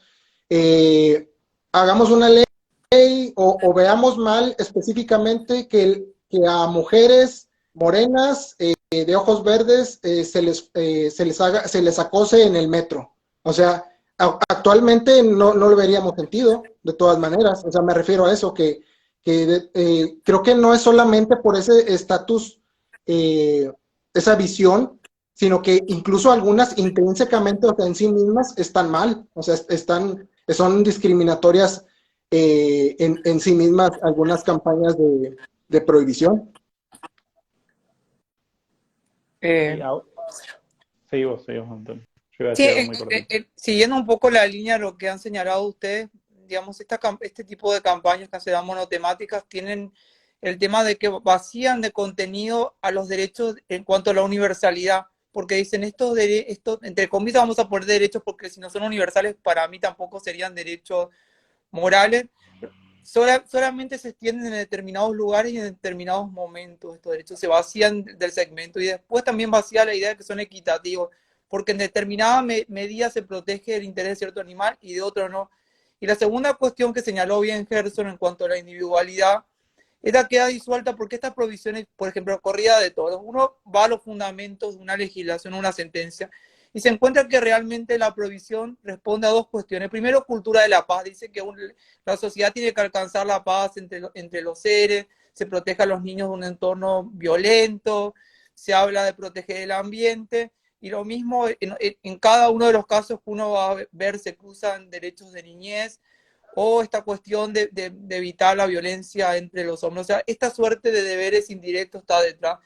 F: hagamos una ley o veamos mal específicamente que a mujeres morenas de ojos verdes se les acose en el metro. O sea, actualmente no lo veríamos sentido, de todas maneras. O sea, me refiero a eso, que creo que no es solamente por ese estatus, esa visión, sino que incluso algunas intrínsecamente, o sea, en sí mismas, están mal. O sea, son discriminatorias en sí mismas algunas campañas de prohibición.
D: Eh,
B: Seguimos, Antonio. Yo iba a
D: Sí,
B: decir algo muy cortito.
D: siguiendo un poco la línea de lo que han señalado ustedes, digamos, este tipo de campañas que se llaman monotemáticas tienen el tema de que vacían de contenido a los derechos en cuanto a la universalidad, porque dicen estos, entre comillas vamos a poner derechos porque si no son universales para mí tampoco serían derechos morales, solamente se extienden en determinados lugares y en determinados momentos. Estos derechos se vacían del segmento y después también vacía la idea de que son equitativos, porque en determinada medida se protege el interés de cierto animal y de otro no. Y la segunda cuestión que señaló bien Gerson en cuanto a la individualidad, esta queda disuelta porque estas provisiones, por ejemplo, corrida de todos, uno va a los fundamentos de una legislación, una sentencia, y se encuentra que realmente la provisión responde a dos cuestiones. Primero, cultura de la paz. Dice que la sociedad tiene que alcanzar la paz entre los seres, se protege a los niños de un entorno violento, se habla de proteger el ambiente, y lo mismo en cada uno de los casos que uno va a ver se cruzan derechos de niñez o esta cuestión de evitar la violencia entre los hombres. O sea, esta suerte de deberes indirectos está detrás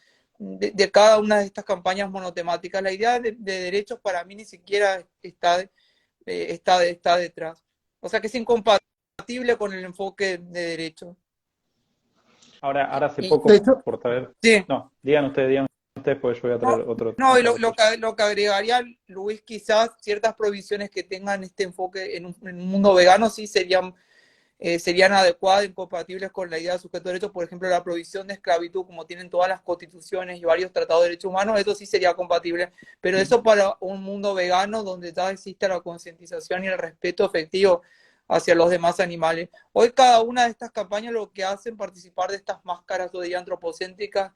D: de cada una de estas campañas monotemáticas. La idea de derechos para mí ni siquiera está detrás. O sea que es incompatible con el enfoque de derechos.
B: Ahora hace poco,
F: de hecho,
B: por traer...
D: Sí.
B: No, digan ustedes, pues yo voy a traer otro.
D: No, y lo que agregaría Luis, quizás ciertas provisiones que tengan este enfoque en un mundo vegano sí serían adecuadas y compatibles con la idea de sujeto de derechos. Por ejemplo, la provisión de esclavitud, como tienen todas las constituciones y varios tratados de derechos humanos, eso sí sería compatible. Pero eso para un mundo vegano donde ya existe la concientización y el respeto efectivo hacia los demás animales. Hoy cada una de estas campañas lo que hacen participar de estas máscaras o de antropocéntricas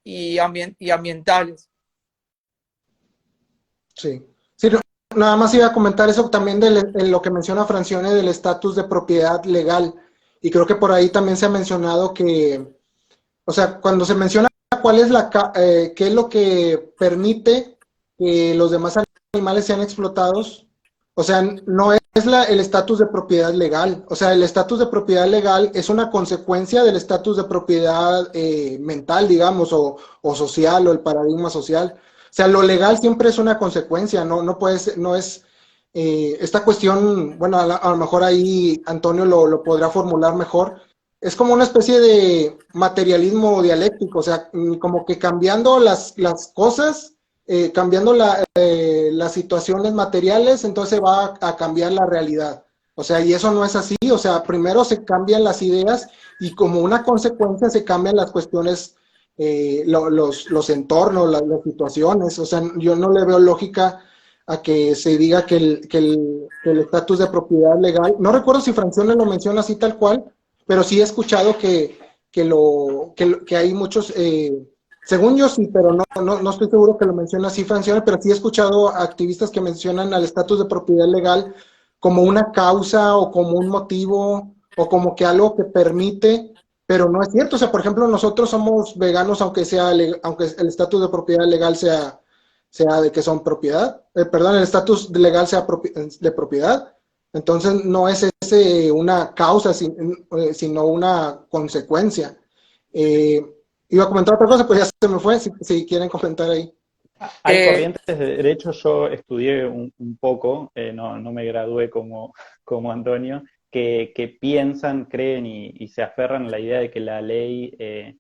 D: y ambientales.
F: Sí. Sí, nada más iba a comentar eso también de lo que menciona Francione del estatus de propiedad legal. Y creo que por ahí también se ha mencionado que, o sea, cuando se menciona cuál es qué es lo que permite que los demás animales sean explotados, o sea, no es el estatus de propiedad legal. O sea, el estatus de propiedad legal es una consecuencia del estatus de propiedad mental, digamos, o social, o el paradigma social. O sea, lo legal siempre es una consecuencia, no es esta cuestión, bueno, a lo mejor ahí Antonio lo podrá formular mejor. Es como una especie de materialismo dialéctico, o sea, como que cambiando las cosas, cambiando las situaciones materiales, entonces va a cambiar la realidad. O sea, y eso no es así, o sea, primero se cambian las ideas y como una consecuencia se cambian las cuestiones, los entornos, las situaciones. O sea, yo no le veo lógica a que se diga que el estatus de propiedad legal, no recuerdo si Francione lo menciona así tal cual, pero sí he escuchado que hay muchos, según yo sí, pero no estoy seguro que lo menciona así Francione, pero sí he escuchado activistas que mencionan al estatus de propiedad legal como una causa o como un motivo o como que algo que permite, pero no es cierto. O sea, por ejemplo, nosotros somos veganos aunque el estatus de propiedad legal sea de que son propiedad, perdón, el estatus legal sea de propiedad. Entonces no es una causa, sino una consecuencia. Eh, Iba a comentar otra cosa, pues ya se me fue, si quieren comentar ahí.
B: Hay
D: Eh,
B: corrientes de derecho, yo estudié un poco, no me gradué como Antonio, que piensan, creen y se aferran a la idea de que la ley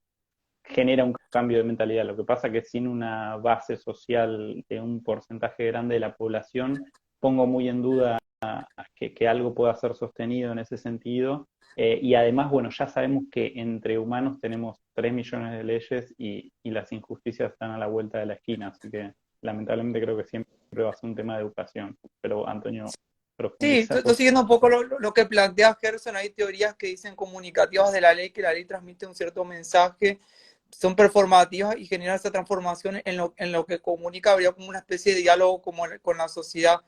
B: genera un cambio de mentalidad. Lo que pasa es que sin una base social de un porcentaje grande de la población, pongo muy en duda que algo pueda ser sostenido en ese sentido. Y además, bueno, ya sabemos que entre humanos tenemos 3 millones de leyes y las injusticias están a la vuelta de la esquina, así que lamentablemente creo que siempre va a ser un tema de educación. Pero Antonio,
D: Sí,
B: profundiza,
D: estoy
B: por
D: siguiendo un poco lo que plantea Gerson. Hay teorías que dicen comunicativas de la ley, que la ley transmite un cierto mensaje, son performativas y generan esa transformación en lo que comunica, habría como una especie de diálogo como con la sociedad.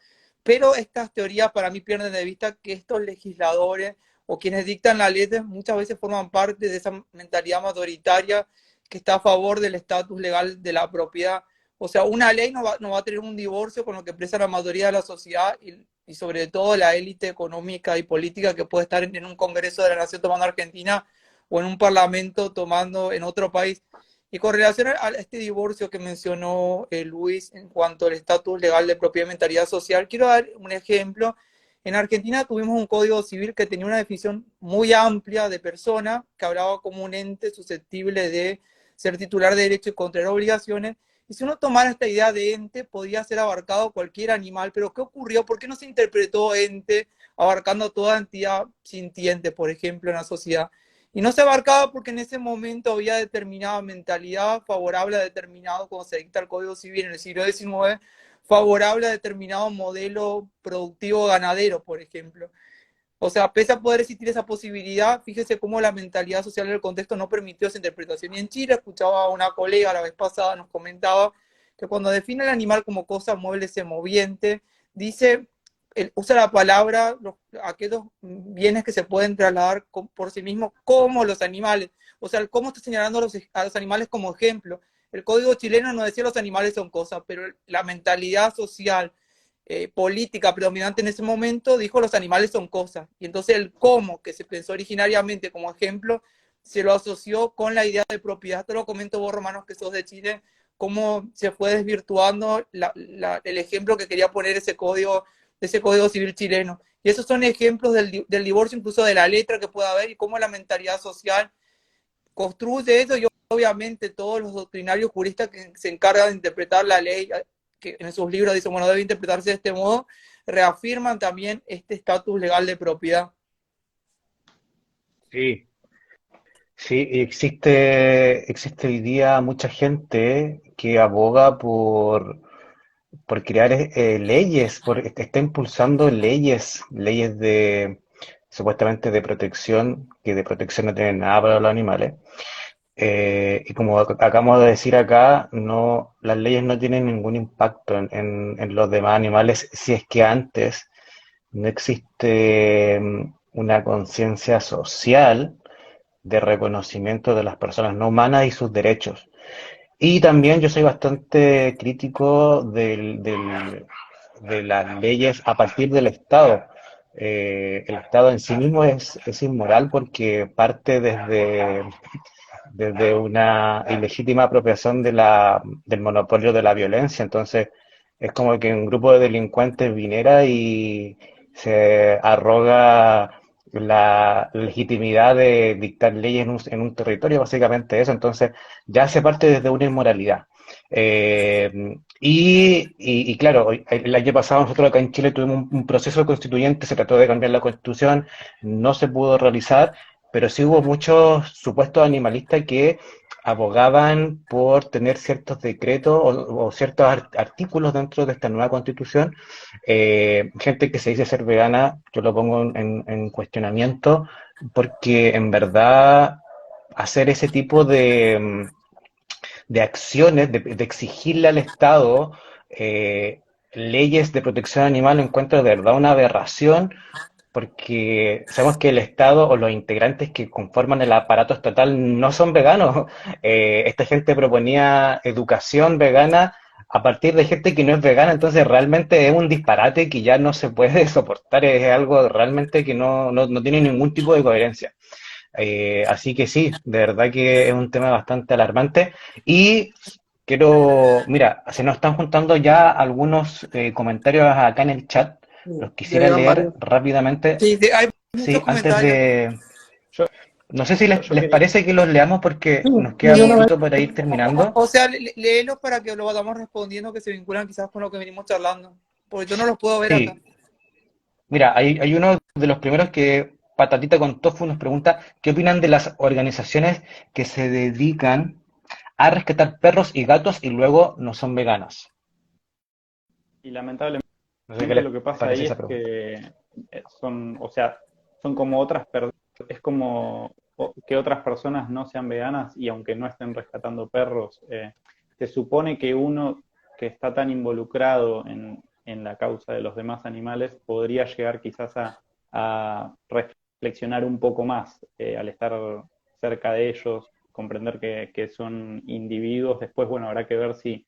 D: Pero estas teorías para mí pierden de vista que estos legisladores o quienes dictan la ley muchas veces forman parte de esa mentalidad mayoritaria que está a favor del estatus legal de la propiedad. O sea, una ley no va a tener un divorcio con lo que expresa la mayoría de la sociedad y sobre todo la élite económica y política que puede estar en un Congreso de la Nación tomando Argentina o en un Parlamento tomando en otro país. Y con relación a este divorcio que mencionó Luis en cuanto al estatus legal de propiedad y mentalidad social, quiero dar un ejemplo. En Argentina tuvimos un código civil que tenía una definición muy amplia de persona, que hablaba como un ente susceptible de ser titular de derechos y contraer obligaciones. Y si uno tomara esta idea de ente, podría ser abarcado cualquier animal, pero ¿qué ocurrió? ¿Por qué no se interpretó ente abarcando toda entidad sintiente, por ejemplo, en la sociedad? Y no se abarcaba porque en ese momento había determinada mentalidad favorable a determinado, cuando se dicta el Código Civil en el siglo XIX, favorable a determinado modelo productivo ganadero, por ejemplo. O sea, pese a poder existir esa posibilidad, fíjese cómo la mentalidad social del contexto no permitió esa interpretación. Y en Chile, escuchaba a una colega la vez pasada, nos comentaba que cuando define el animal como cosa mueble, semoviente, dice, usa la palabra, aquellos bienes que se pueden trasladar por sí mismos como los animales. O sea, cómo está señalando a los animales como ejemplo. El código chileno no decía los animales son cosas, pero la mentalidad social política predominante en ese momento dijo los animales son cosas. Y entonces el cómo, que se pensó originariamente como ejemplo, se lo asoció con la idea de propiedad. Te lo comento vos, Romanos, que sos de Chile, cómo se fue desvirtuando el ejemplo que quería poner ese código civil chileno. Y esos son ejemplos del divorcio, incluso de la letra que puede haber y cómo la mentalidad social construye eso. Y obviamente todos los doctrinarios juristas que se encargan de interpretar la ley, que en sus libros dicen, bueno, debe interpretarse de este modo, reafirman también este estatus legal de propiedad.
E: Sí, sí, existe hoy día mucha gente que aboga por crear leyes, está impulsando leyes de supuestamente de protección, que de protección no tienen nada para los animales. Y como acabamos de decir acá, no, las leyes no tienen ningún impacto en los demás animales si es que antes no existe una conciencia social de reconocimiento de las personas no humanas y sus derechos. Y también yo soy bastante crítico de las leyes a partir del Estado. El Estado en sí mismo es inmoral porque parte desde una ilegítima apropiación del monopolio de la violencia. Entonces, es como que un grupo de delincuentes viniera y se arroga la legitimidad de dictar leyes en un territorio, básicamente eso. Entonces, ya se parte desde una inmoralidad. Y claro, el año pasado nosotros acá en Chile tuvimos un proceso constituyente, se trató de cambiar la constitución, no se pudo realizar, pero sí hubo muchos supuestos animalistas que abogaban por tener ciertos decretos o ciertos artículos dentro de esta nueva constitución. Gente que se dice ser vegana, yo lo pongo en cuestionamiento, porque en verdad hacer ese tipo de acciones, de exigirle al Estado leyes de protección animal, lo encuentro de verdad una aberración, porque sabemos que el Estado o los integrantes que conforman el aparato estatal no son veganos. Esta gente proponía educación vegana a partir de gente que no es vegana, entonces realmente es un disparate que ya no se puede soportar, es algo realmente que no tiene ningún tipo de coherencia. Así que sí, de verdad que es un tema bastante alarmante. Y mira, se nos están juntando ya algunos comentarios acá en el chat. Los
F: Ya
E: quisiera
F: llevan
E: leer
F: varios.
E: rápidamente.
D: Sí, hay muchos
E: Sí, antes
D: comentarios.
E: de...
B: Yo,
E: No sé si
B: yo
E: les
B: quería,
E: parece que los leamos
F: Sí,
E: porque nos queda
F: de una
D: Sí,
F: vez.
E: poquito para ir terminando.
D: o sea, léelos para que lo vayamos respondiendo, que se vinculan quizás con lo que venimos charlando. Porque yo no los puedo ver acá.
E: Sí, mira, hay uno de los primeros que Patatita con Tofu nos pregunta, ¿qué opinan de las organizaciones que se dedican a rescatar perros y gatos y luego no son veganas?
B: y lamentablemente
E: No sé qué les
B: lo que pasa
E: parece
B: ahí
E: esa
B: es
E: pregunta.
B: que son, o sea, son como otras personas, es como que otras personas no sean veganas y aunque no estén rescatando perros, se supone que uno que está tan involucrado en la causa de los demás animales podría llegar quizás a reflexionar un poco más al estar cerca de ellos, comprender que son individuos. Después, bueno, habrá que ver si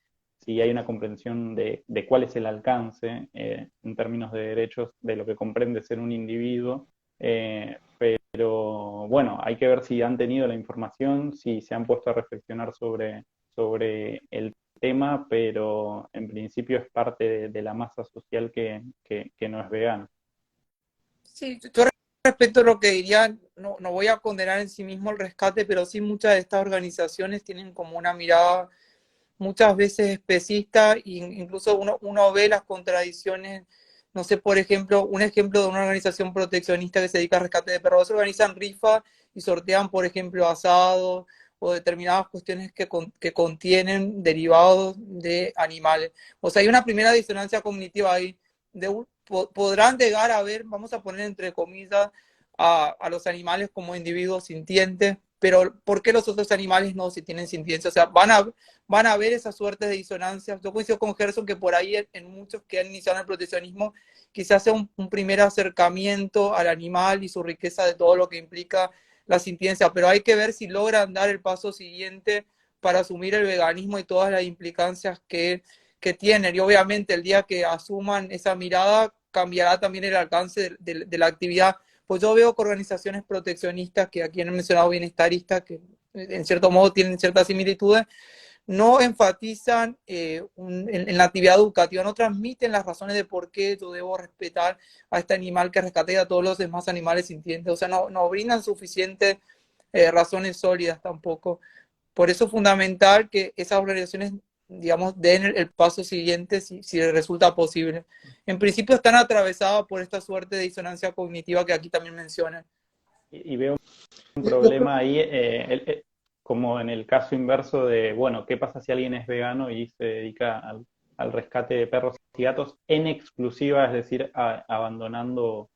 B: hay una comprensión de cuál es el alcance en términos de derechos de lo que comprende ser un individuo. Pero bueno, hay que ver si han tenido la información, si se han puesto a reflexionar sobre el tema, pero en principio es parte de la masa social que no es vegana.
D: Sí, yo respecto a lo que diría, no voy a condenar en sí mismo el rescate, pero sí muchas de estas organizaciones tienen como una mirada muchas veces especista, e incluso uno ve las contradicciones. No sé, por ejemplo, un ejemplo de una organización proteccionista que se dedica al rescate de perros, organizan rifas y sortean, por ejemplo, asados o determinadas cuestiones que contienen derivados de animales. O sea, hay una primera disonancia cognitiva ahí. Podrán llegar a ver, vamos a poner entre comillas, a los animales como individuos sintientes, pero ¿por qué los otros animales no, si tienen sintiencia? O sea, van a ver esa suerte de disonancias. Yo coincido con Gerson que por ahí en muchos que han iniciado el proteccionismo quizás sea un primer acercamiento al animal y su riqueza de todo lo que implica la sintiencia, pero hay que ver si logran dar el paso siguiente para asumir el veganismo y todas las implicancias que tienen. Y obviamente el día que asuman esa mirada cambiará también el alcance de la actividad. Pues yo veo que organizaciones proteccionistas, que aquí han mencionado bienestaristas, que en cierto modo tienen ciertas similitudes, no enfatizan en la actividad educativa, no transmiten las razones de por qué yo debo respetar a este animal que rescaté y a todos los demás animales sintientes. O sea, no brindan suficientes razones sólidas tampoco. Por eso es fundamental que esas organizaciones, digamos, den el paso siguiente si resulta posible. En principio están atravesadas por esta suerte de disonancia cognitiva que aquí también mencionan.
B: Y veo un problema ahí, como en el caso inverso de, bueno, ¿qué pasa si alguien es vegano y se dedica al rescate de perros y gatos en exclusiva, es decir, abandonando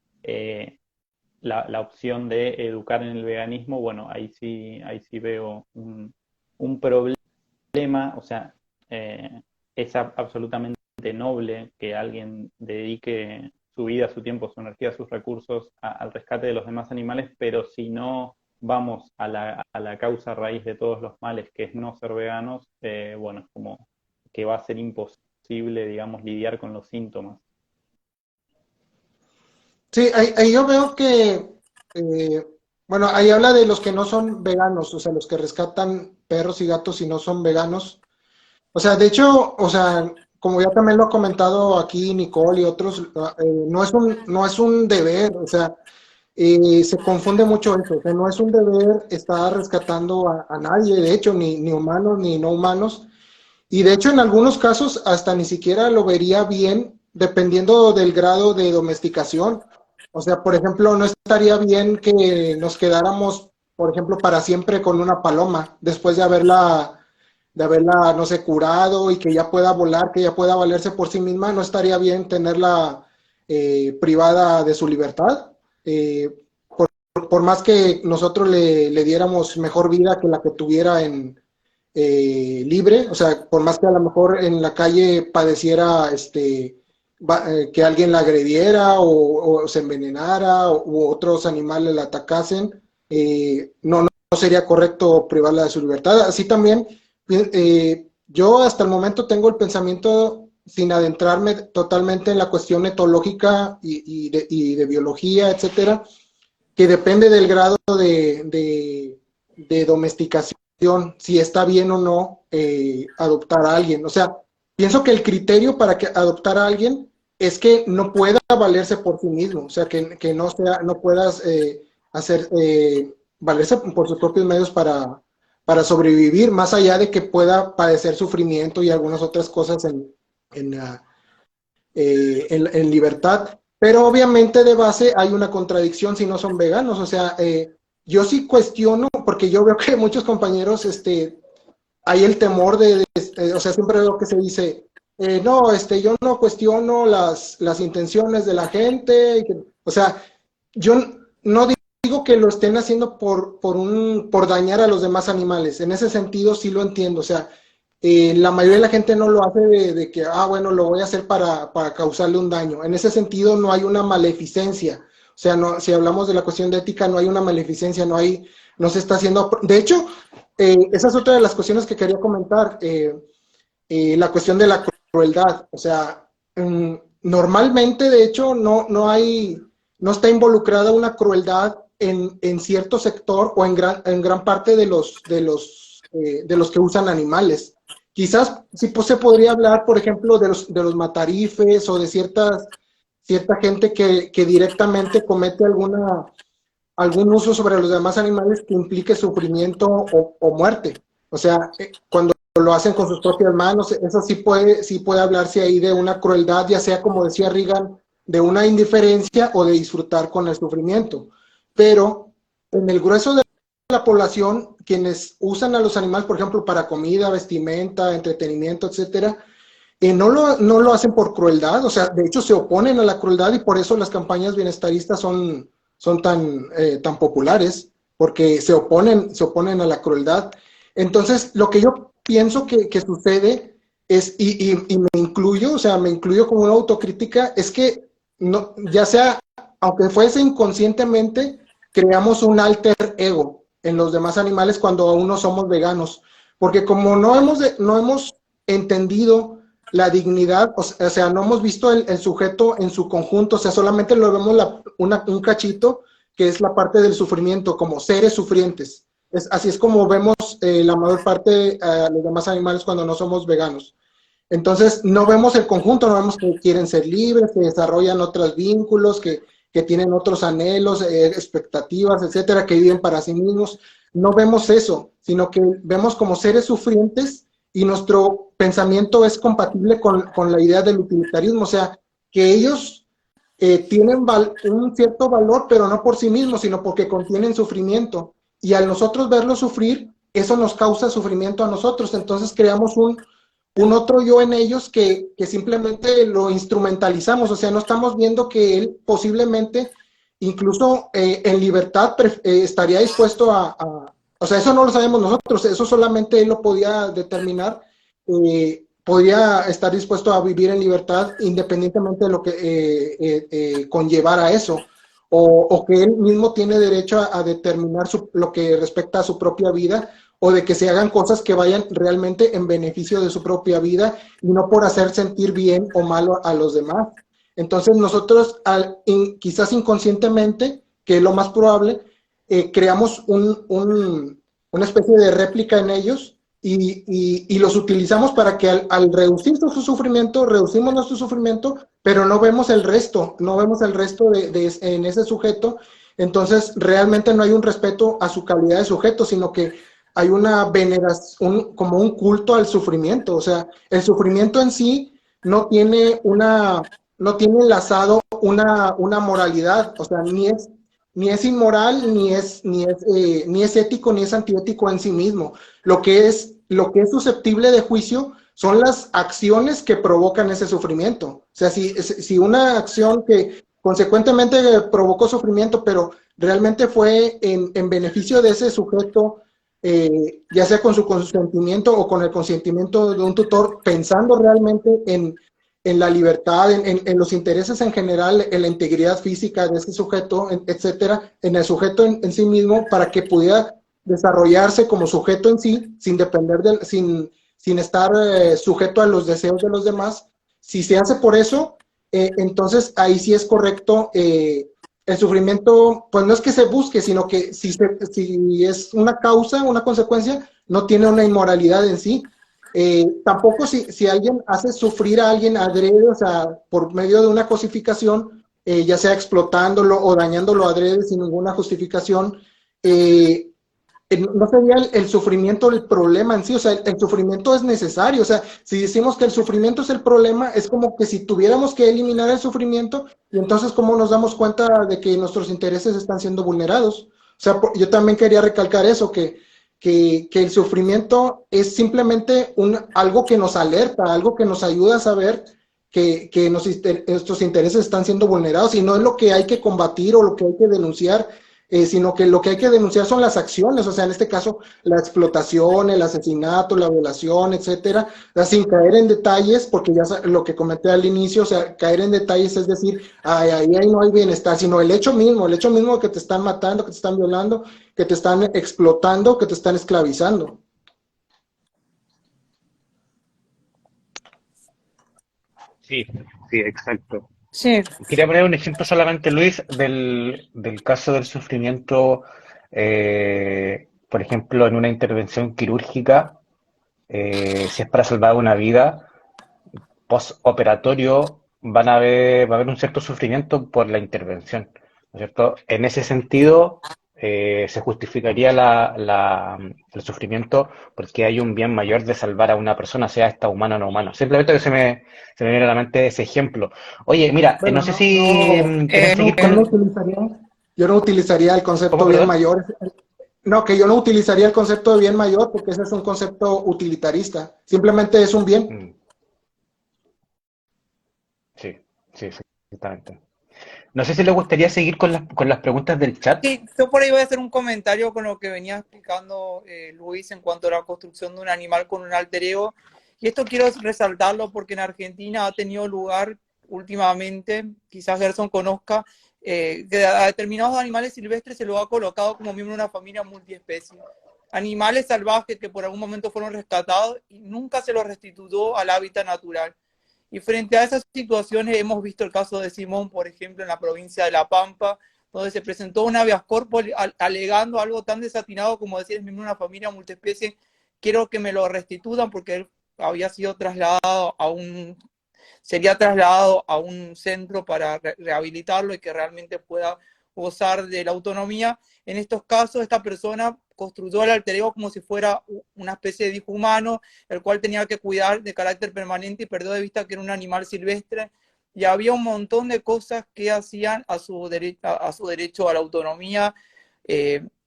B: la opción de educar en el veganismo? Bueno, ahí sí veo un problema, o sea, es absolutamente noble que alguien dedique su vida, su tiempo, su energía, sus recursos al rescate de los demás animales, pero si no vamos a la causa raíz de todos los males, que es no ser veganos, bueno, es como que va a ser imposible, digamos, lidiar con los síntomas.
F: Sí, ahí yo veo que, bueno, ahí habla de los que no son veganos, o sea, los que rescatan perros y gatos y no son veganos. O sea, de hecho, o sea, como ya también lo ha comentado aquí Nicole y otros, no es un deber, o sea, se confunde mucho eso, o sea, no es un deber estar rescatando a nadie, de hecho, ni humanos ni no humanos, y de hecho en algunos casos hasta ni siquiera lo vería bien dependiendo del grado de domesticación. O sea, por ejemplo, no estaría bien que nos quedáramos, por ejemplo, para siempre con una paloma después de haberla, no sé, curado y que ya pueda volar, que ya pueda valerse por sí misma. No estaría bien tenerla privada de su libertad. Por más que nosotros le diéramos mejor vida que la que tuviera libre, o sea, por más que a lo mejor en la calle padeciera que alguien la agrediera o se envenenara u otros animales la atacasen, no sería correcto privarla de su libertad. Así también, yo hasta el momento tengo el pensamiento, sin adentrarme totalmente en la cuestión etológica y de biología, etcétera, que depende del grado de domesticación, si está bien o no adoptar a alguien. O sea, pienso que el criterio para que adoptar a alguien es que no pueda valerse por sí mismo, o sea, que no puedas valerse por sus propios medios para sobrevivir, más allá de que pueda padecer sufrimiento y algunas otras cosas en libertad. Pero obviamente de base hay una contradicción si no son veganos. O sea, yo sí cuestiono, porque yo veo que muchos compañeros, hay el temor o sea, siempre veo que se dice, no, yo no cuestiono las intenciones de la gente. O sea, yo no digo que lo estén haciendo por dañar a los demás animales. En ese sentido sí lo entiendo. O sea, la mayoría de la gente no lo hace de que, bueno, lo voy a hacer para causarle un daño. En ese sentido no hay una maleficencia. O sea, no, si hablamos de la cuestión de ética, no hay una maleficencia, no se está haciendo. De hecho, esa es otra de las cuestiones que quería comentar, la cuestión de la crueldad. O sea, normalmente, de hecho, no está involucrada una crueldad en cierto sector o en gran parte de los que usan animales. Quizás sí se podría hablar, por ejemplo, de los matarifes o de cierta gente que directamente comete algún uso sobre los demás animales que implique sufrimiento o muerte. O sea, cuando lo hacen con sus propias manos, eso sí puede hablarse ahí de una crueldad, ya sea, como decía Reagan, de una indiferencia o de disfrutar con el sufrimiento. Pero en el grueso de la población, quienes usan a los animales, por ejemplo, para comida, vestimenta, entretenimiento, etcétera, no lo hacen por crueldad. O sea, de hecho se oponen a la crueldad, y por eso las campañas bienestaristas son tan populares, porque se oponen a la crueldad. Entonces, lo que yo pienso que sucede es, y me incluyo, o sea, me incluyo como una autocrítica, es que no, ya sea, aunque fuese inconscientemente, creamos un alter ego en los demás animales cuando aún no somos veganos, porque como no hemos entendido la dignidad, o sea, no hemos visto el sujeto en su conjunto, o sea, solamente lo vemos un cachito, que es la parte del sufrimiento, como seres sufrientes. Así es como vemos la mayor parte a los demás animales cuando no somos veganos. Entonces, no vemos el conjunto, no vemos que quieren ser libres, que desarrollan otros vínculos, que tienen otros anhelos, expectativas, etcétera, que viven para sí mismos. No vemos eso, sino que vemos como seres sufrientes, y nuestro pensamiento es compatible con la idea del utilitarismo. O sea, que ellos tienen un cierto valor, pero no por sí mismos, sino porque contienen sufrimiento. Y al nosotros verlos sufrir, eso nos causa sufrimiento a nosotros. Entonces creamos un otro yo en ellos que simplemente lo instrumentalizamos. O sea, no estamos viendo que él posiblemente, incluso en libertad, estaría dispuesto o sea, eso no lo sabemos nosotros, eso solamente él lo podía determinar. Podría estar dispuesto a vivir en libertad independientemente de lo que conllevara eso, o que él mismo tiene derecho a determinar lo que respecta a su propia vida, o de que se hagan cosas que vayan realmente en beneficio de su propia vida y no por hacer sentir bien o mal a los demás. Entonces nosotros, quizás inconscientemente, que es lo más probable, creamos una especie de réplica en ellos, y los utilizamos para que al reducir su sufrimiento, reducimos nuestro sufrimiento, pero no vemos el resto en ese sujeto. Entonces realmente no hay un respeto a su calidad de sujeto, sino que hay una veneración, como un culto al sufrimiento. O sea, el sufrimiento en sí no tiene enlazado una moralidad. O sea, ni es inmoral, ni es ético, ni es antiético en sí mismo. Lo que es susceptible de juicio son las acciones que provocan ese sufrimiento. O sea, si una acción que consecuentemente provocó sufrimiento, pero realmente fue en beneficio de ese sujeto, ya sea con su consentimiento o con el consentimiento de un tutor, pensando realmente en la libertad, en los intereses en general, en la integridad física de ese sujeto, etcétera, en el sujeto en sí mismo, para que pudiera desarrollarse como sujeto en sí, sin depender sin estar sujeto a los deseos de los demás. Si se hace por eso, entonces ahí sí es correcto el sufrimiento, pues no es que se busque, sino que si es una causa, una consecuencia, no tiene una inmoralidad en sí. Tampoco si alguien hace sufrir a alguien adrede, o sea, por medio de una cosificación, ya sea explotándolo o dañándolo adrede sin ninguna justificación, no sería el sufrimiento el problema en sí, o sea, el sufrimiento es necesario, o sea, si decimos que el sufrimiento es el problema, es como que si tuviéramos que eliminar el sufrimiento, y entonces ¿cómo nos damos cuenta de que nuestros intereses están siendo vulnerados? O sea, yo también quería recalcar eso, que el sufrimiento es simplemente algo que nos alerta, algo que nos ayuda a saber que nuestros intereses están siendo vulnerados, y no es lo que hay que combatir o lo que hay que denunciar, sino que lo que hay que denunciar son las acciones, o sea, en este caso, la explotación, el asesinato, la violación, etcétera, o sea, sin caer en detalles, porque ya lo que comenté al inicio, o sea, caer en detalles es decir, ahí no hay bienestar, sino el hecho mismo que te están matando, que te están violando, que te están explotando, que te están esclavizando.
E: Sí, sí, exacto.
D: Sí,
E: Quería poner un ejemplo solamente, Luis, del caso del sufrimiento, por ejemplo, en una intervención quirúrgica, si es para salvar una vida, postoperatorio va a haber un cierto sufrimiento por la intervención, ¿no es cierto? En ese sentido, se justificaría el sufrimiento porque hay un bien mayor de salvar a una persona, sea esta humana o no humana. Simplemente que se me viene a la mente ese ejemplo. Oye, mira, no
F: Bueno,
E: sé si quieres seguir
F: yo no
E: con...
F: utilizaría el
E: ¿Cómo,
F: concepto bien
E: perdón?
F: mayor. No, que yo no utilizaría el concepto de bien mayor porque ese es un concepto utilitarista. Simplemente es un bien.
E: Mm, sí, sí, sí, exactamente. No sé si le gustaría seguir con las preguntas del chat.
D: sí, yo por ahí voy a hacer un comentario con lo que venía explicando Luis en cuanto a la construcción de un animal con un alter ego. Y esto quiero resaltarlo porque en Argentina ha tenido lugar últimamente, quizás Gerson conozca, que a determinados animales silvestres se lo ha colocado como miembro de una familia multiespecie. Animales salvajes que por algún momento fueron rescatados y nunca se los restituyó al hábitat natural. Y frente a esas situaciones hemos visto el caso de Simón, por ejemplo, en la provincia de La Pampa, donde se presentó un habeas corpus alegando algo tan desatinado como decir, es miembro de una familia multiespecie, quiero que me lo restituyan porque él había sido trasladado sería trasladado a un centro para rehabilitarlo y que realmente pueda gozar de la autonomía. En estos casos, esta persona construyó el alter ego como si fuera una especie de hijo humano, el cual tenía que cuidar de carácter permanente y perdió de vista que era un animal silvestre. Y había un montón de cosas que hacían a su derecho a la autonomía,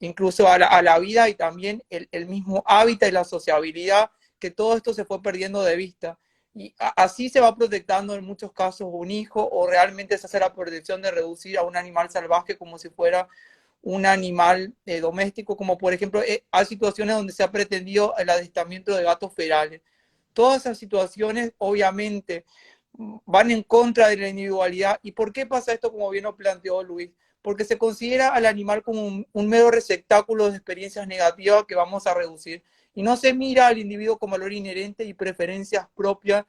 D: incluso a la vida y también el mismo hábitat y la sociabilidad, que todo esto se fue perdiendo de vista. Y así se va protectando en muchos casos un hijo, o realmente se hace la protección de reducir a un animal salvaje como si fuera un animal doméstico, como por ejemplo hay situaciones donde se ha pretendido el adiestramiento de gatos ferales. Todas esas situaciones obviamente van en contra de la individualidad. ¿Y por qué pasa esto, como bien lo planteó Luis? Porque se considera al animal como un mero receptáculo de experiencias negativas que vamos a reducir. Y no se mira al individuo como valor inherente y preferencias propias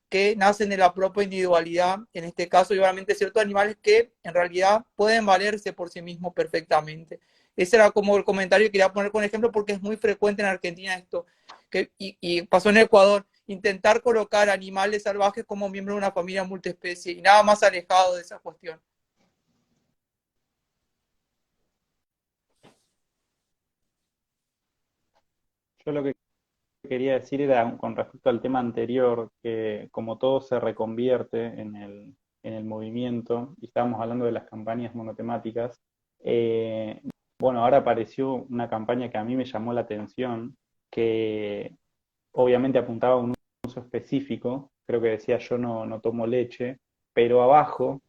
D: que nacen de la propia individualidad, en este caso, y obviamente ciertos animales que en realidad pueden valerse por sí mismos perfectamente. Ese era como el comentario que quería poner con ejemplo porque es muy frecuente en Argentina esto, y pasó en Ecuador, intentar colocar animales salvajes como miembros de una familia multiespecie y nada más alejado de esa cuestión.
B: Yo lo que quería decir era con respecto al tema anterior, que como todo se reconvierte en el movimiento, y estábamos hablando de las campañas monotemáticas, eh, bueno, ahora apareció una campaña que a mí me llamó la atención, que obviamente apuntaba a un uso específico, creo que decía yo no tomo leche, pero abajo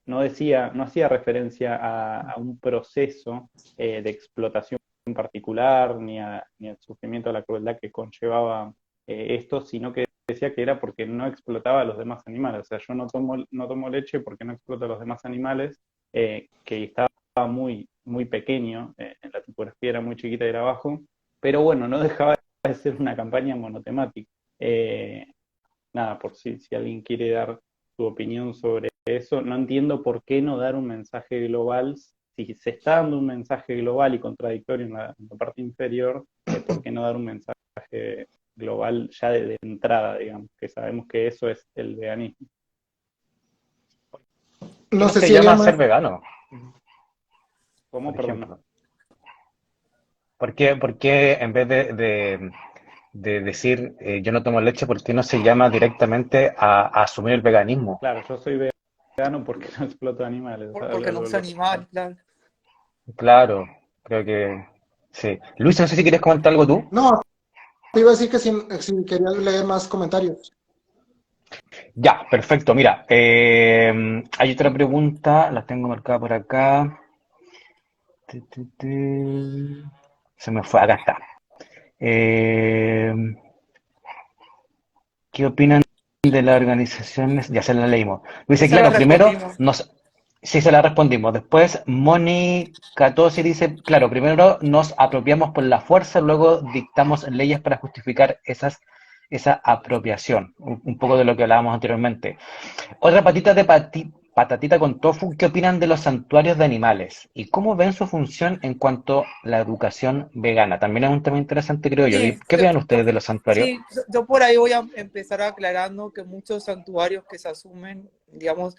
B: no decía, no hacía referencia a un proceso de explotación particular, ni al sufrimiento, a la crueldad que conllevaba esto, sino que decía que era porque no explotaba a los demás animales. O sea, yo no tomo leche porque no exploto a los demás animales, que estaba muy pequeño, en la tipografía era muy chiquita y era abajo, pero bueno, no dejaba de ser una campaña monotemática. Nada, por si alguien quiere dar su opinión sobre eso. No entiendo por qué no dar un mensaje global. Si se está dando un mensaje global y contradictorio en la parte inferior, ¿por qué no dar un mensaje global ya de entrada, digamos, que sabemos que eso es el veganismo?
F: No
E: No
F: sé
E: se
F: si había
E: llama
F: más.
E: ser vegano,
B: ¿Cómo?
E: por
B: Perdón.
E: ejemplo. Por qué en vez de decir yo no tomo leche, por qué no se llama directamente a asumir el veganismo?
B: Claro, yo soy vegano porque no exploto animales, o sea,
D: porque no usa animales, claro.
E: Claro, creo que sí. Luis, no sé si quieres comentar algo tú.
F: No, te iba a decir que si querías leer más comentarios.
E: Ya, perfecto. Mira, hay otra pregunta, la tengo marcada por acá. Se me fue, acá está. Eh, ¿Qué opinan de las organizaciones? Ya se la leímos. Dice,
D: Esa la
E: claro, primero
D: respondimos.
E: sí se la respondimos. Después, Moni 14 dice, claro, primero nos apropiamos por la fuerza, luego dictamos leyes para justificar esa apropiación. Un poco de lo que hablábamos anteriormente. Otra patita de patatita con tofu, ¿qué opinan de los santuarios de animales? ¿Y cómo ven su función en cuanto a la educación vegana? También es un tema interesante, creo yo.
D: Sí,
E: ¿Qué opinan ustedes de los santuarios?
D: sí, yo por ahí voy a empezar aclarando que muchos santuarios que se asumen, digamos,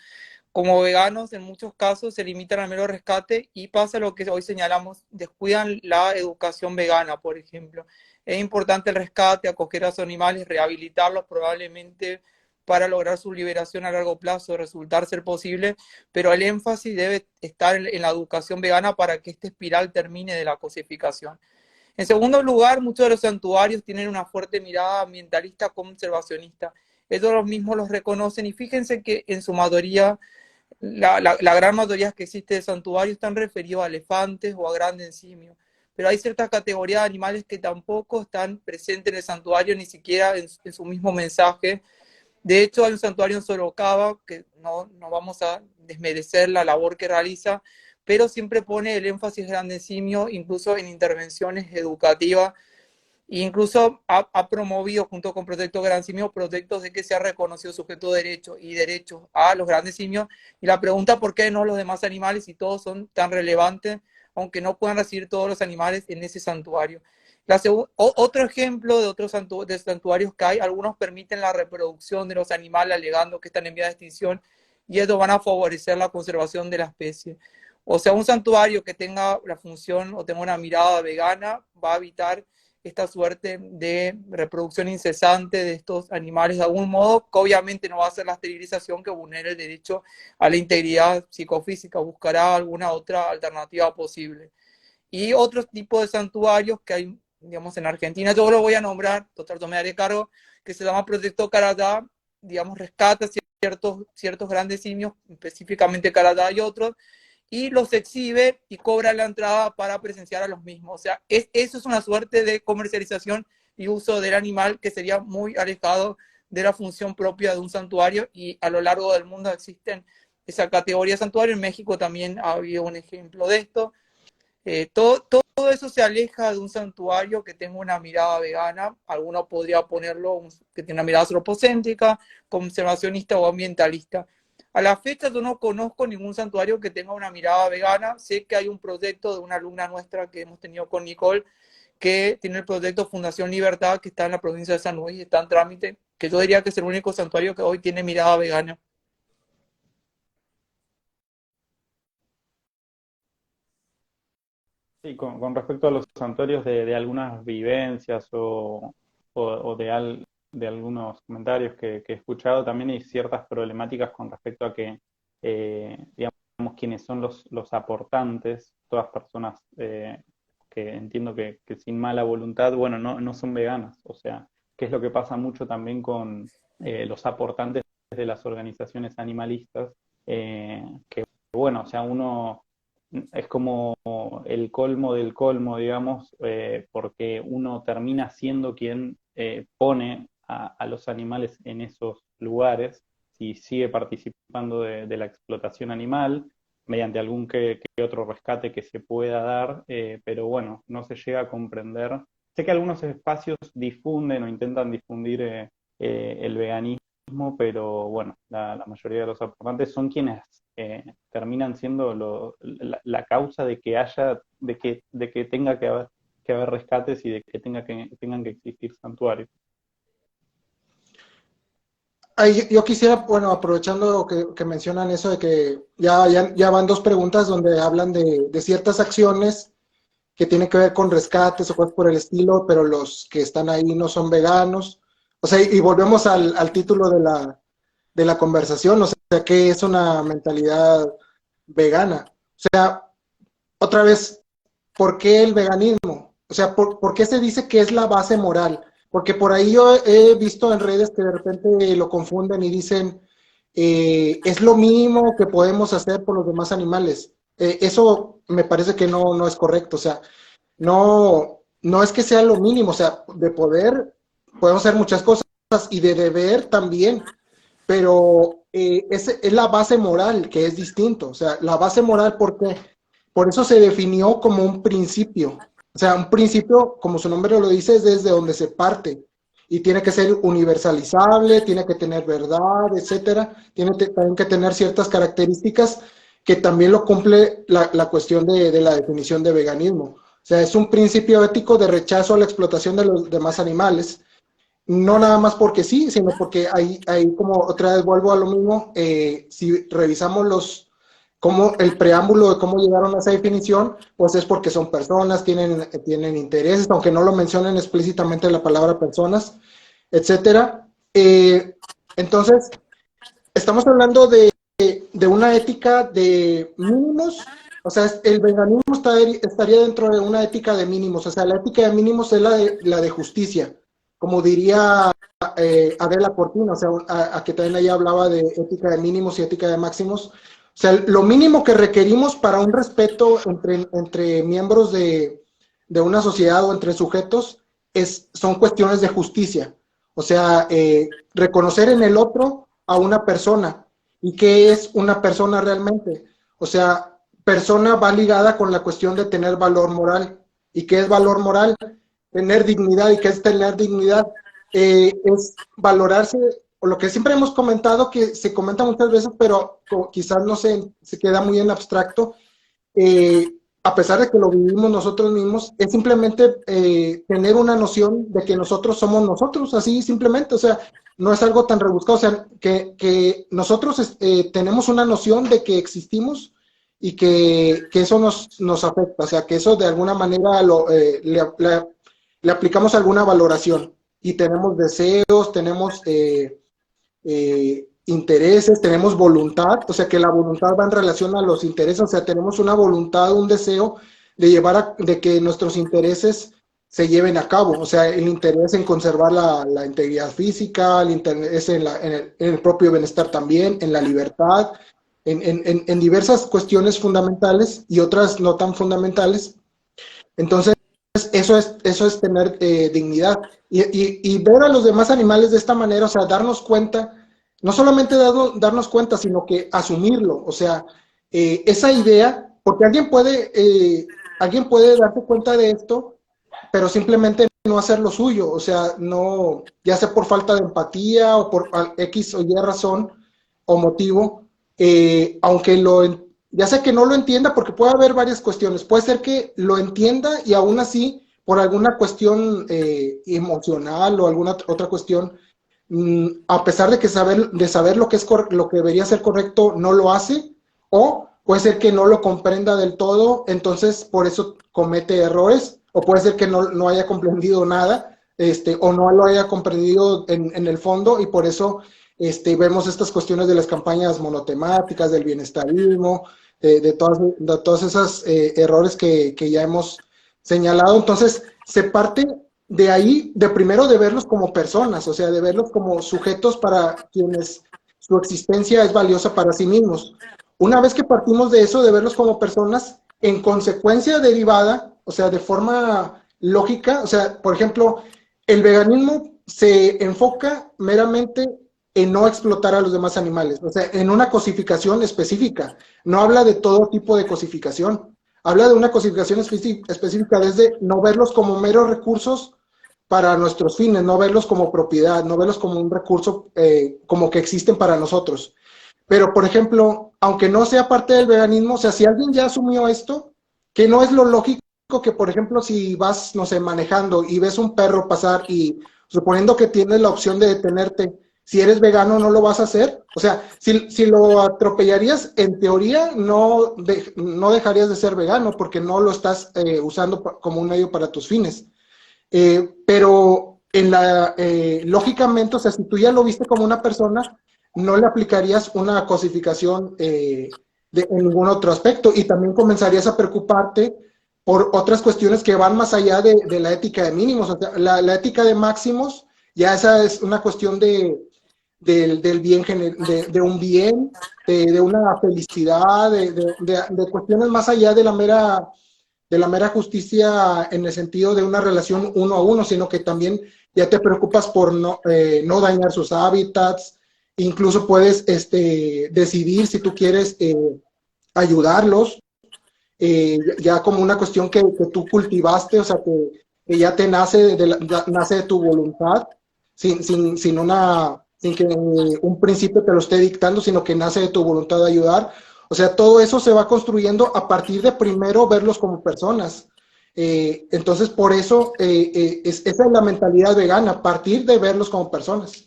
D: como veganos, en muchos casos se limitan al mero rescate y pasa lo que hoy señalamos, descuidan la educación vegana, por ejemplo. Es importante el rescate, acoger a esos animales, rehabilitarlos probablemente para lograr su liberación a largo plazo, resultar ser posible, pero el énfasis debe estar en la educación vegana para que esta espiral termine de la cosificación. En segundo lugar, muchos de los santuarios tienen una fuerte mirada ambientalista conservacionista. Ellos los mismos los reconocen y fíjense que en su mayoría, la gran mayoría que existe de santuarios están referidos a elefantes o a grandes simios. Pero hay ciertas categorías de animales que tampoco están presentes en el santuario, ni siquiera en su mismo mensaje. De hecho, hay un santuario en Sorocaba, que no vamos a desmerecer la labor que realiza, pero siempre pone el énfasis grande en simio, incluso en intervenciones educativas, e incluso ha promovido junto con Proyecto Gran Simio proyectos de que se ha reconocido sujeto de derechos y derechos a los grandes simios. Y la pregunta por qué no los demás animales, si todos son tan relevantes, aunque no puedan recibir todos los animales en ese santuario. Otro ejemplo de otros santuarios que hay, algunos permiten la reproducción de los animales alegando que están en vía de extinción y ellos van a favorecer la conservación de la especie. O sea, un santuario que tenga la función o tenga una mirada vegana va a evitar esta suerte de reproducción incesante de estos animales de algún modo, que obviamente no va a ser la esterilización que vulnere el derecho a la integridad psicofísica, buscará alguna otra alternativa posible. Y otros tipos de santuarios que hay, digamos, en Argentina, yo lo voy a nombrar, total, yo me haré cargo, que se llama Proyecto Caradá, digamos, rescata ciertos grandes simios, específicamente Caradá y otros, y los exhibe y cobra la entrada para presenciar a los mismos. O sea, eso es una suerte de comercialización y uso del animal que sería muy alejado de la función propia de un santuario, y a lo largo del mundo existen esa categoría de santuario. En México también ha habido un ejemplo de esto. Todo eso se aleja de un santuario que tenga una mirada vegana. Alguno podría ponerlo que tiene una mirada antropocéntrica, conservacionista o ambientalista. A la fecha yo no conozco ningún santuario que tenga una mirada vegana. Sé que hay un proyecto de una alumna nuestra que hemos tenido con Nicole, que tiene el proyecto Fundación Libertad, que está en la provincia de San Luis, está en trámite, que yo diría que es el único santuario que hoy tiene mirada vegana.
B: Sí, con respecto a los santuarios de algunas vivencias o de algunos comentarios que he escuchado, también hay ciertas problemáticas con respecto a que, digamos, quienes son los aportantes, todas personas que entiendo que sin mala voluntad, bueno, no son veganas. O sea, que es lo que pasa mucho también con los aportantes de las organizaciones animalistas, que, bueno, o sea, uno es como el colmo del colmo, digamos, porque uno termina siendo quien pone a los animales en esos lugares, si sigue participando de la explotación animal, mediante algún que otro rescate que se pueda dar, pero bueno, no se llega a comprender. Sé que algunos espacios difunden o intentan difundir el veganismo pero bueno, la mayoría de los aportantes son quienes terminan siendo la causa de que haya, de que tenga que haber rescates y de que tengan que existir santuarios.
F: Yo quisiera, bueno, aprovechando que mencionan eso de que ya van dos preguntas donde hablan de ciertas acciones que tienen que ver con rescates o cosas por el estilo, pero los que están ahí no son veganos. O sea, y volvemos al título de la conversación, o sea, ¿qué es una mentalidad vegana? O sea, otra vez, ¿por qué el veganismo? O sea, ¿por qué se dice que es la base moral? Porque por ahí yo he visto en redes que de repente lo confunden y dicen, es lo mínimo que podemos hacer por los demás animales. Eso me parece que no es correcto. O sea, no es que sea lo mínimo. O sea, de poder podemos hacer muchas cosas y de deber también, pero es la base moral que es distinto. O sea, la base moral, ¿por qué? Por eso se definió como un principio. O sea, un principio, como su nombre lo dice, es desde donde se parte. Y tiene que ser universalizable, tiene que tener verdad, etcétera. También que tener ciertas características que también lo cumple la cuestión de la definición de veganismo. O sea, es un principio ético de rechazo a la explotación de los demás animales. No nada más porque sí, sino porque ahí como otra vez vuelvo a lo mismo, si revisamos como el preámbulo de cómo llegaron a esa definición, pues es porque son personas, tienen intereses, aunque no lo mencionen explícitamente la palabra personas, etcétera. Entonces, estamos hablando de una ética de mínimos, o sea, el veganismo estaría dentro de una ética de mínimos, o sea, la ética de mínimos es la de justicia, como diría Adela Cortina, o sea, a que también ella hablaba de ética de mínimos y ética de máximos. O sea, lo mínimo que requerimos para un respeto entre miembros de una sociedad o entre sujetos son cuestiones de justicia. O sea, reconocer en el otro a una persona. ¿Y qué es una persona realmente? O sea, persona va ligada con la cuestión de tener valor moral. ¿Y qué es valor moral? Tener dignidad. ¿Y qué es tener dignidad? Es valorarse, o lo que siempre hemos comentado, que se comenta muchas veces, pero quizás no se queda muy en abstracto, a pesar de que lo vivimos nosotros mismos, es simplemente tener una noción de que nosotros somos nosotros, así simplemente, o sea, no es algo tan rebuscado, o sea, que nosotros tenemos una noción de que existimos y que eso nos afecta, o sea, que eso de alguna manera le aplicamos alguna valoración y tenemos deseos, tenemos intereses, tenemos voluntad, o sea que la voluntad va en relación a los intereses, o sea, tenemos una voluntad, un deseo de que nuestros intereses se lleven a cabo, o sea, el interés en conservar la integridad física, el interés en el propio bienestar también, en la libertad, en diversas cuestiones fundamentales y otras no tan fundamentales. Entonces, eso es tener dignidad. Y ver a los demás animales de esta manera, o sea, darnos cuenta, no solamente darnos cuenta, sino que asumirlo, o sea, esa idea, porque alguien puede darse cuenta de esto, pero simplemente no hacer lo suyo, o sea, no, ya sea por falta de empatía o por X o Y razón o motivo, aunque ya sea que no lo entienda, porque puede haber varias cuestiones, puede ser que lo entienda y aún así, por alguna cuestión emocional o alguna otra cuestión, a pesar de saber lo que debería ser correcto, no lo hace, o puede ser que no lo comprenda del todo, entonces por eso comete errores, o puede ser que no haya comprendido nada, o no lo haya comprendido en el fondo, y por eso vemos estas cuestiones de las campañas monotemáticas, del bienestarismo, de todos esos errores que ya hemos señalado. Entonces, se parte de ahí, primero de verlos como personas, o sea, de verlos como sujetos para quienes su existencia es valiosa para sí mismos. Una vez que partimos de eso, de verlos como personas, en consecuencia derivada, o sea, de forma lógica, o sea, por ejemplo, el veganismo se enfoca meramente en no explotar a los demás animales, o sea, en una cosificación específica. No habla de todo tipo de cosificación, habla de una cosificación específica, desde no verlos como meros recursos para nuestros fines, no verlos como propiedad, no verlos como un recurso como que existen para nosotros. Pero, por ejemplo, aunque no sea parte del veganismo, o sea, si alguien ya asumió esto, que no es lo lógico que, por ejemplo, si vas, no sé, manejando y ves un perro pasar y suponiendo que tienes la opción de detenerte, si eres vegano no lo vas a hacer. O sea, si lo atropellarías, en teoría no dejarías de ser vegano porque no lo estás usando como un medio para tus fines. Pero lógicamente, o sea, si tú ya lo viste como una persona, no le aplicarías una cosificación en ningún otro aspecto y también comenzarías a preocuparte por otras cuestiones que van más allá de la ética de mínimos. O sea, la ética de máximos, ya esa es una cuestión del bien, de un bien, de una felicidad, de cuestiones más allá de la mera justicia en el sentido de una relación uno a uno, sino que también ya te preocupas por no dañar sus hábitats, incluso puedes decidir si tú quieres ayudarlos, ya como una cuestión que tú cultivaste, o sea, que ya te nace de tu voluntad, sin que un principio te lo esté dictando, sino que nace de tu voluntad de ayudar. O sea, todo eso se va construyendo a partir de primero verlos como personas. Entonces, por eso, esa es la mentalidad vegana, a partir de verlos como personas.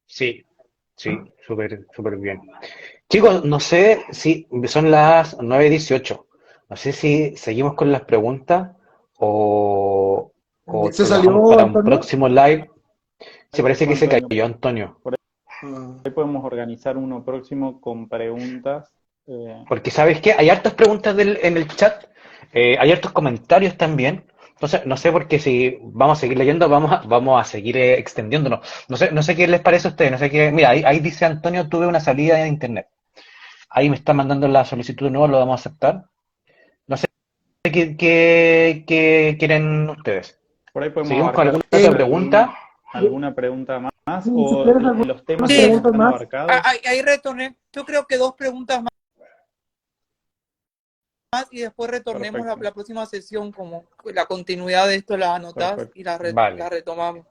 E: Sí, sí, súper, súper bien. Chicos, no sé si son las 9:18. No sé si seguimos con las preguntas o
F: ¿Se
E: lo dejamos
F: salió
E: para un
F: Antonio?
E: próximo live. Se parece que se
B: Antonio,
E: cayó Antonio.
B: por
F: Ah,
B: ahí podemos organizar uno próximo con preguntas.
E: Porque sabes qué, hay hartas preguntas en el chat, hay hartos comentarios también. Entonces, no sé por qué si vamos a seguir leyendo, vamos a seguir extendiéndonos. No sé qué les parece a ustedes, no sé qué. Mira, ahí dice Antonio, tuve una salida de internet. Ahí me está mandando la solicitud de nuevo, lo vamos a aceptar. No sé qué quieren ustedes.
B: Por ahí podemos
E: ¿Seguimos con
B: abarcar
E: alguna otra pregunta?
B: alguna pregunta más
F: si
B: o
F: quieres
B: los temas
F: algunas
B: ya
D: Sí,
F: preguntas
B: están
F: más.
B: abarcados.
D: ahí retorné. Yo creo que dos preguntas más y después retornemos
B: Perfecto,
D: la próxima sesión, como la continuidad de esto la anotás
B: perfecto.
D: y la
E: Vale,
D: retomamos,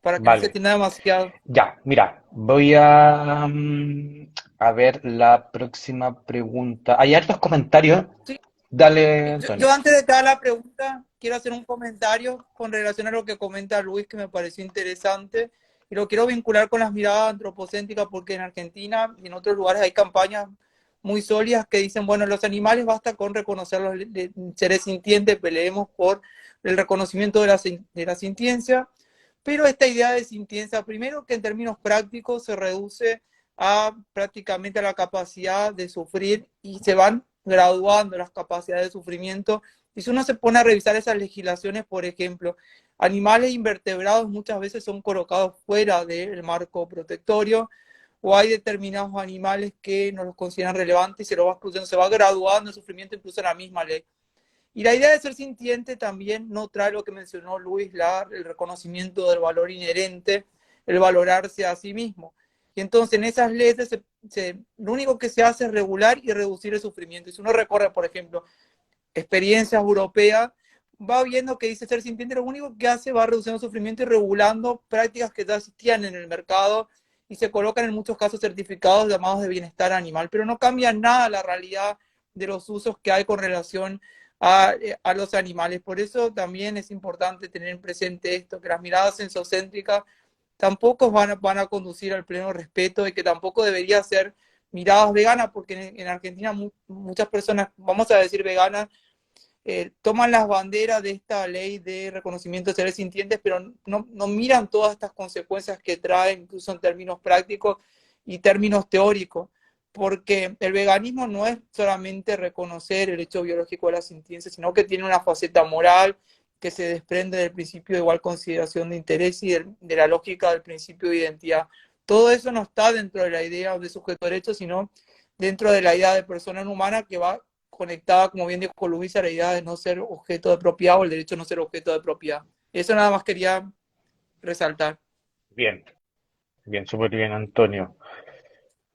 D: para que no se
E: vale.
D: extienda demasiado.
E: Ya, mira, voy a ver la próxima pregunta. Hay hartos comentarios.
D: Sí,
E: Dale,
D: yo
E: Antonio.
D: antes de dar la pregunta, quiero hacer un comentario con relación a lo que comenta Luis, que me pareció interesante, y lo quiero vincular con las miradas antropocéntricas, porque en Argentina y en otros lugares hay campañas muy sólidas que dicen, bueno, los animales basta con reconocerlos seres sintientes, peleemos por el reconocimiento de la sintiencia, pero esta idea de sintiencia, primero que en términos prácticos se reduce a prácticamente a la capacidad de sufrir y se van graduando las capacidades de sufrimiento. Y si uno se pone a revisar esas legislaciones, por ejemplo, animales invertebrados muchas veces son colocados fuera del marco protectorio, o hay determinados animales que no los consideran relevantes y se lo va excluyendo, se va graduando el sufrimiento incluso en la misma ley. Y la idea de ser sintiente también no trae lo que mencionó Luis, el reconocimiento del valor inherente, el valorarse a sí mismo. Y entonces en esas leyes lo único que se hace es regular y reducir el sufrimiento. Y si uno recorre, por ejemplo, experiencias europeas, va viendo que dice ser sintiente, lo único que hace va reduciendo el sufrimiento y regulando prácticas que ya existían en el mercado y se colocan en muchos casos certificados llamados de bienestar animal, pero no cambia nada la realidad de los usos que hay con relación a los animales. Por eso también es importante tener presente esto, que las miradas sensocéntricas tampoco van a conducir al pleno respeto y que tampoco debería ser miradas veganas, porque en Argentina muchas personas, vamos a decir veganas, toman las banderas de esta ley de reconocimiento de seres sintientes, pero no miran todas estas consecuencias que trae, incluso en términos prácticos y términos teóricos, porque el veganismo no es solamente reconocer el hecho biológico de la sintiencia, sino que tiene una faceta moral que se desprende del principio de igual consideración de interés y de la lógica del principio de identidad. Todo eso no está dentro de la idea de sujeto de derecho, sino dentro de la idea de persona no humana que va conectada, como bien dijo Luis, a la idea de no ser objeto de propiedad o el derecho a no ser objeto de propiedad. Eso nada más quería resaltar.
E: Bien, bien, súper bien, Antonio.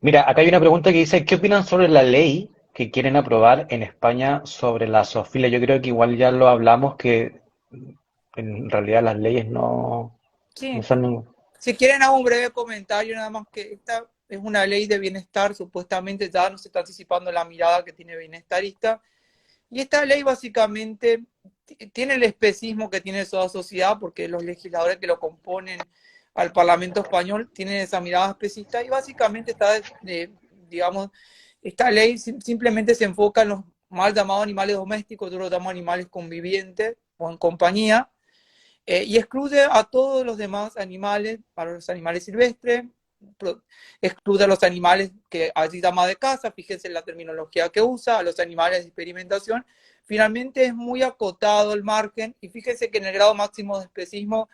E: Mira, acá hay una pregunta que dice, ¿qué opinan sobre la ley que quieren aprobar en España sobre la zoofilia. Yo creo que igual ya lo hablamos, que en realidad las leyes no
D: Sí,
E: son ningún...
D: si quieren hago un breve comentario, nada más que esta es una ley de bienestar, supuestamente ya nos está anticipando la mirada que tiene bienestarista, y esta ley básicamente tiene el especismo que tiene toda sociedad, porque los legisladores que lo componen al Parlamento español tienen esa mirada especista, y básicamente está, digamos, esta ley simplemente se enfoca en los mal llamados animales domésticos, yo los llamo animales convivientes o en compañía, y excluye a todos los demás animales, para los animales silvestres, excluye a los animales que allí llama de casa, fíjense en la terminología que usa, a los animales de experimentación. Finalmente es muy acotado el margen, y fíjense que en el grado máximo de especismo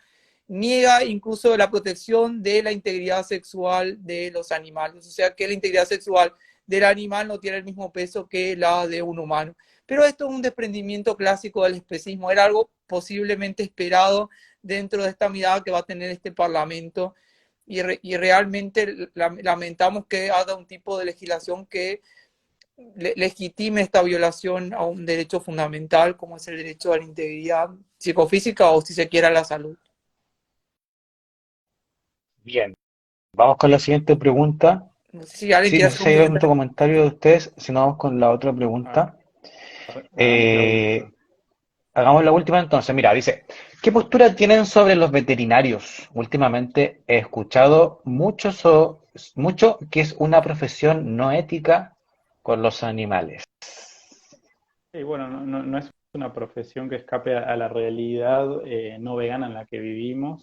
D: niega incluso la protección de la integridad sexual de los animales, o sea que la integridad sexual del animal no tiene el mismo peso que la de un humano. Pero esto es un desprendimiento clásico del especismo, era algo posiblemente esperado dentro de esta mirada que va a tener este Parlamento, y realmente lamentamos que haga un tipo de legislación que legitime esta violación a un derecho fundamental como es el derecho a la integridad psicofísica o, si se quiere, a la salud.
E: Bien, vamos con la siguiente pregunta.
D: No sé si alguien
E: Sí,
D: quiere
E: no sé
D: hacer
E: si
D: un
E: hay algún
D: comentario.
E: comentario de ustedes, si no vamos con la otra
B: Ah,
E: pregunta.
B: hagamos la
E: Eh,
B: última.
E: Hagamos la última entonces. Mira, dice, ¿qué postura tienen sobre los veterinarios? Últimamente he escuchado mucho que es una profesión no ética con los animales.
B: Sí, bueno, no es una profesión que escape a la realidad no vegana en la que vivimos.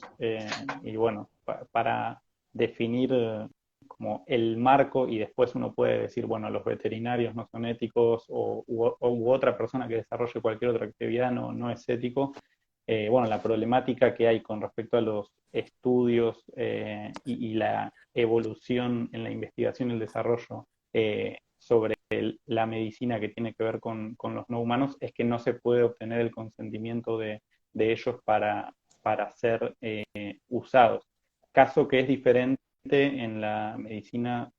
B: Y bueno, para definir como el marco, y después uno puede decir, bueno, los veterinarios no son éticos, u otra persona que desarrolle cualquier otra actividad no es ético. Bueno, la problemática que hay con respecto a los estudios y la evolución en la investigación y el desarrollo sobre la medicina que tiene que ver con los no humanos es que no se puede obtener el consentimiento de ellos para ser usados. Caso que es diferente en la medicina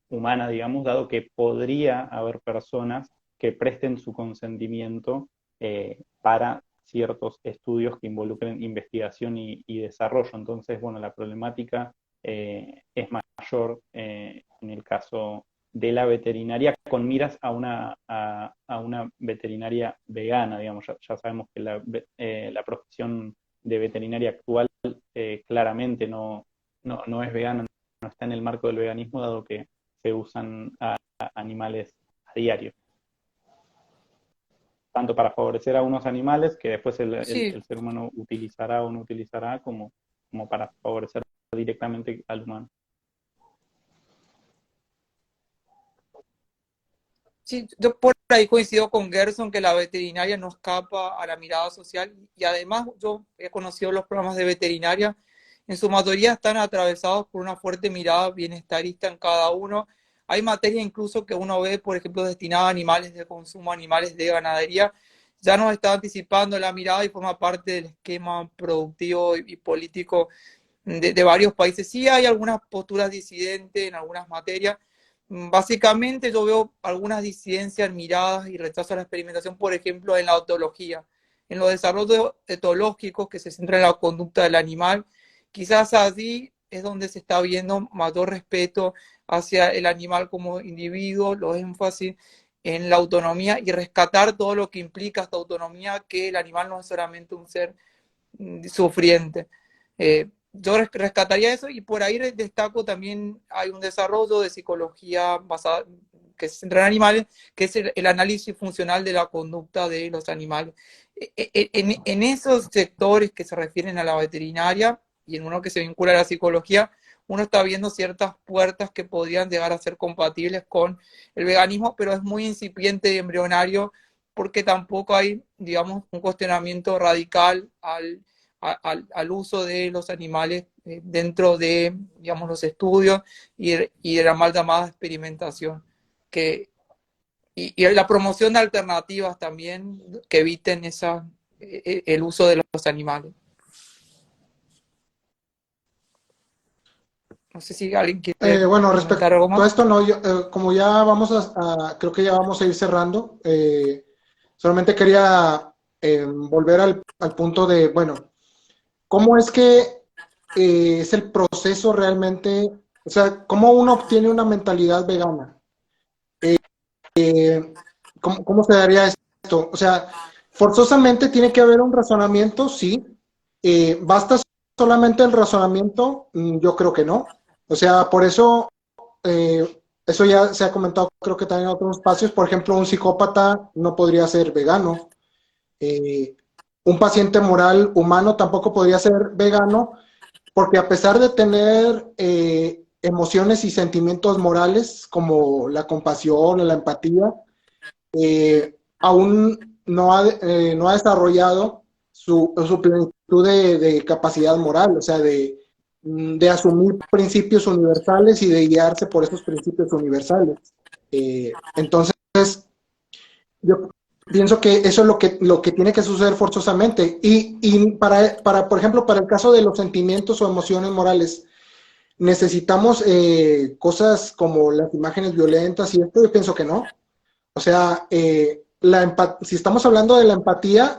B: humana, digamos, dado que podría haber personas que presten su consentimiento para ciertos estudios que involucren investigación y desarrollo. Entonces, bueno, la problemática es mayor en el caso de la veterinaria con miras a una veterinaria vegana, digamos. Ya sabemos que la profesión de veterinaria actual claramente no es vegana, no está en el marco del veganismo, dado que se usan a animales a diario, tanto para favorecer a unos animales que después
D: Sí,
B: el ser humano utilizará o no utilizará, como para favorecer directamente al humano.
D: sí, yo por ahí coincido con Gerson que la veterinaria no escapa a la mirada social, y además yo he conocido los programas de veterinaria, en su mayoría están atravesados por una fuerte mirada bienestarista en cada uno. Hay materias incluso que uno ve, por ejemplo, destinadas a animales de consumo, animales de ganadería, ya nos está anticipando la mirada y forma parte del esquema productivo y político de varios países. Sí hay algunas posturas disidentes en algunas materias. Básicamente yo veo algunas disidencias, miradas y rechazo a la experimentación, por ejemplo, en la otología, en los desarrollos etológicos que se centran en la conducta del animal. Quizás allí es donde se está viendo mayor respeto hacia el animal como individuo, los énfasis en la autonomía y rescatar todo lo que implica esta autonomía, que el animal no es solamente un ser sufriente. Yo rescataría eso, y por ahí destaco también hay un desarrollo de psicología basada, que se centra en animales, que es el análisis funcional de la conducta de los animales. En esos sectores que se refieren a la veterinaria y en uno que se vincula a la psicología, uno está viendo ciertas puertas que podrían llegar a ser compatibles con el veganismo, pero es muy incipiente y embrionario, porque tampoco hay, digamos, un cuestionamiento radical al uso de los animales dentro de, digamos, los estudios y de la mal llamada experimentación. Que, y la promoción de alternativas también que eviten el uso de los animales. No sé si alguien quiere
F: Bueno, respecto
D: comentar algo
F: a
D: más.
F: esto, no, como ya vamos creo que ya vamos a ir cerrando, solamente quería volver al punto de, bueno, ¿cómo es que es el proceso realmente? O sea, ¿cómo uno obtiene una mentalidad vegana? ¿Cómo se daría esto? O sea, forzosamente tiene que haber un razonamiento, sí. ¿Basta solamente el razonamiento? Yo creo que no. O sea, por eso, eso ya se ha comentado, creo que también en otros espacios. Por ejemplo, un psicópata no podría ser vegano. Eh, un paciente moral humano tampoco podría ser vegano, porque a pesar de tener emociones y sentimientos morales como la compasión o la empatía, aún no ha desarrollado su plenitud de capacidad moral, o sea, de asumir principios universales y de guiarse por esos principios universales. Entonces, yo pienso que eso es lo que tiene que suceder forzosamente. Y por ejemplo, para el caso de los sentimientos o emociones morales, necesitamos cosas como las imágenes violentas y esto, yo pienso que no. O sea, si estamos hablando de la empatía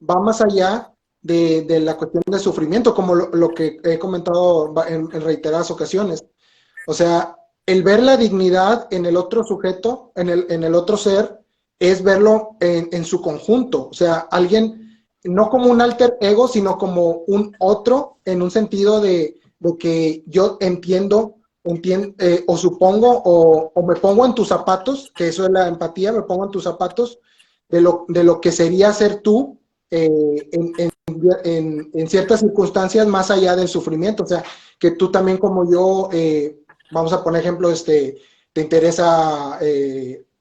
F: va más allá de la cuestión de sufrimiento, como lo que he comentado en reiteradas ocasiones. O sea, el ver la dignidad en el otro sujeto, en el otro ser, es verlo en su conjunto. O sea, alguien, no como un alter ego, sino como un otro, en un sentido de que yo entiendo o supongo o me pongo en tus zapatos, que eso es la empatía, me pongo en tus zapatos de lo que sería ser tú en ciertas circunstancias más allá del sufrimiento. O sea, que tú también como yo, vamos a poner ejemplo, te interesa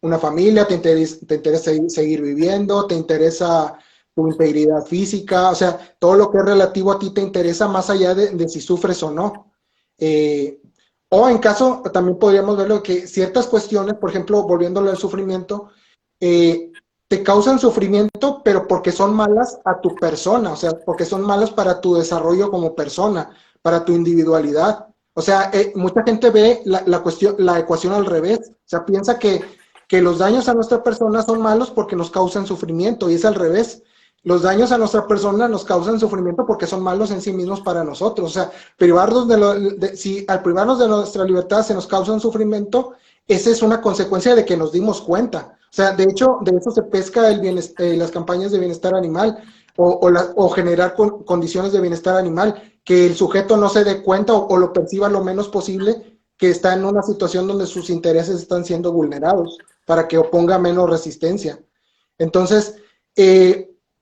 F: una familia, te interesa seguir viviendo, te interesa tu integridad física, o sea, todo lo que es relativo a ti te interesa más allá de si sufres o no. Eh, o en caso, también podríamos verlo que ciertas cuestiones, por ejemplo, volviéndolo al sufrimiento, te causan sufrimiento, pero porque son malas a tu persona, o sea, porque son malas para tu desarrollo como persona, para tu individualidad. O sea, mucha gente ve la ecuación al revés, o sea, piensa que los daños a nuestra persona son malos porque nos causan sufrimiento, y es al revés. Los daños a nuestra persona nos causan sufrimiento porque son malos en sí mismos para nosotros. O sea, si al privarnos de nuestra libertad se nos causa un sufrimiento, esa es una consecuencia de que nos dimos cuenta. O sea, de hecho, de eso se pesca las campañas de bienestar animal o generar condiciones de bienestar animal, que el sujeto no se dé cuenta o lo perciba lo menos posible que está en una situación donde sus intereses están siendo vulnerados para que oponga menos resistencia. Entonces,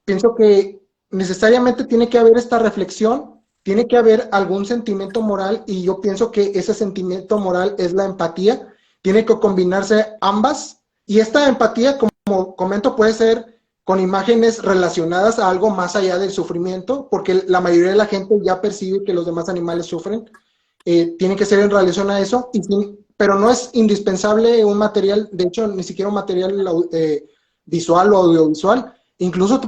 F: pienso que necesariamente tiene que haber esta reflexión, tiene que haber algún sentimiento moral, y yo pienso que ese sentimiento moral es la empatía. Tiene que combinarse ambas, y esta empatía, como comento, puede ser con imágenes relacionadas a algo más allá del sufrimiento, porque la mayoría de la gente ya percibe que los demás animales sufren. Tiene que ser en relación a eso, pero no es indispensable un material, de hecho, ni siquiera un material visual o audiovisual. Incluso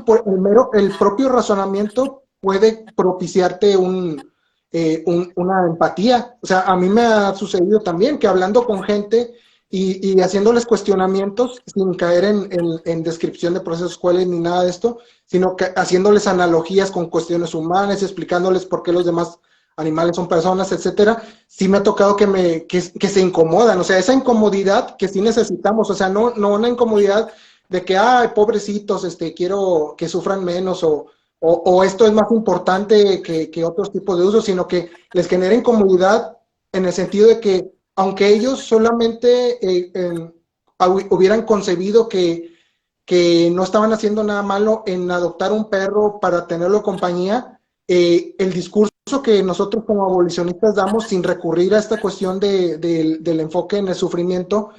F: el propio razonamiento puede propiciarte una empatía. O sea, a mí me ha sucedido también que hablando con gente y haciéndoles cuestionamientos, sin caer en descripción de procesos cuales ni nada de esto, sino que haciéndoles analogías con cuestiones humanas, explicándoles por qué los demás animales son personas, etcétera, sí me ha tocado que se incomodan. O sea, esa incomodidad que sí necesitamos, o sea, no una incomodidad de que, ay, pobrecitos, quiero que sufran menos, o esto es más importante que otros tipos de usos, sino que les genera incomodidad en el sentido de que, aunque ellos solamente hubieran concebido que no estaban haciendo nada malo en adoptar un perro para tenerlo en compañía, el discurso que nosotros como abolicionistas damos sin recurrir a esta cuestión del enfoque en el sufrimiento,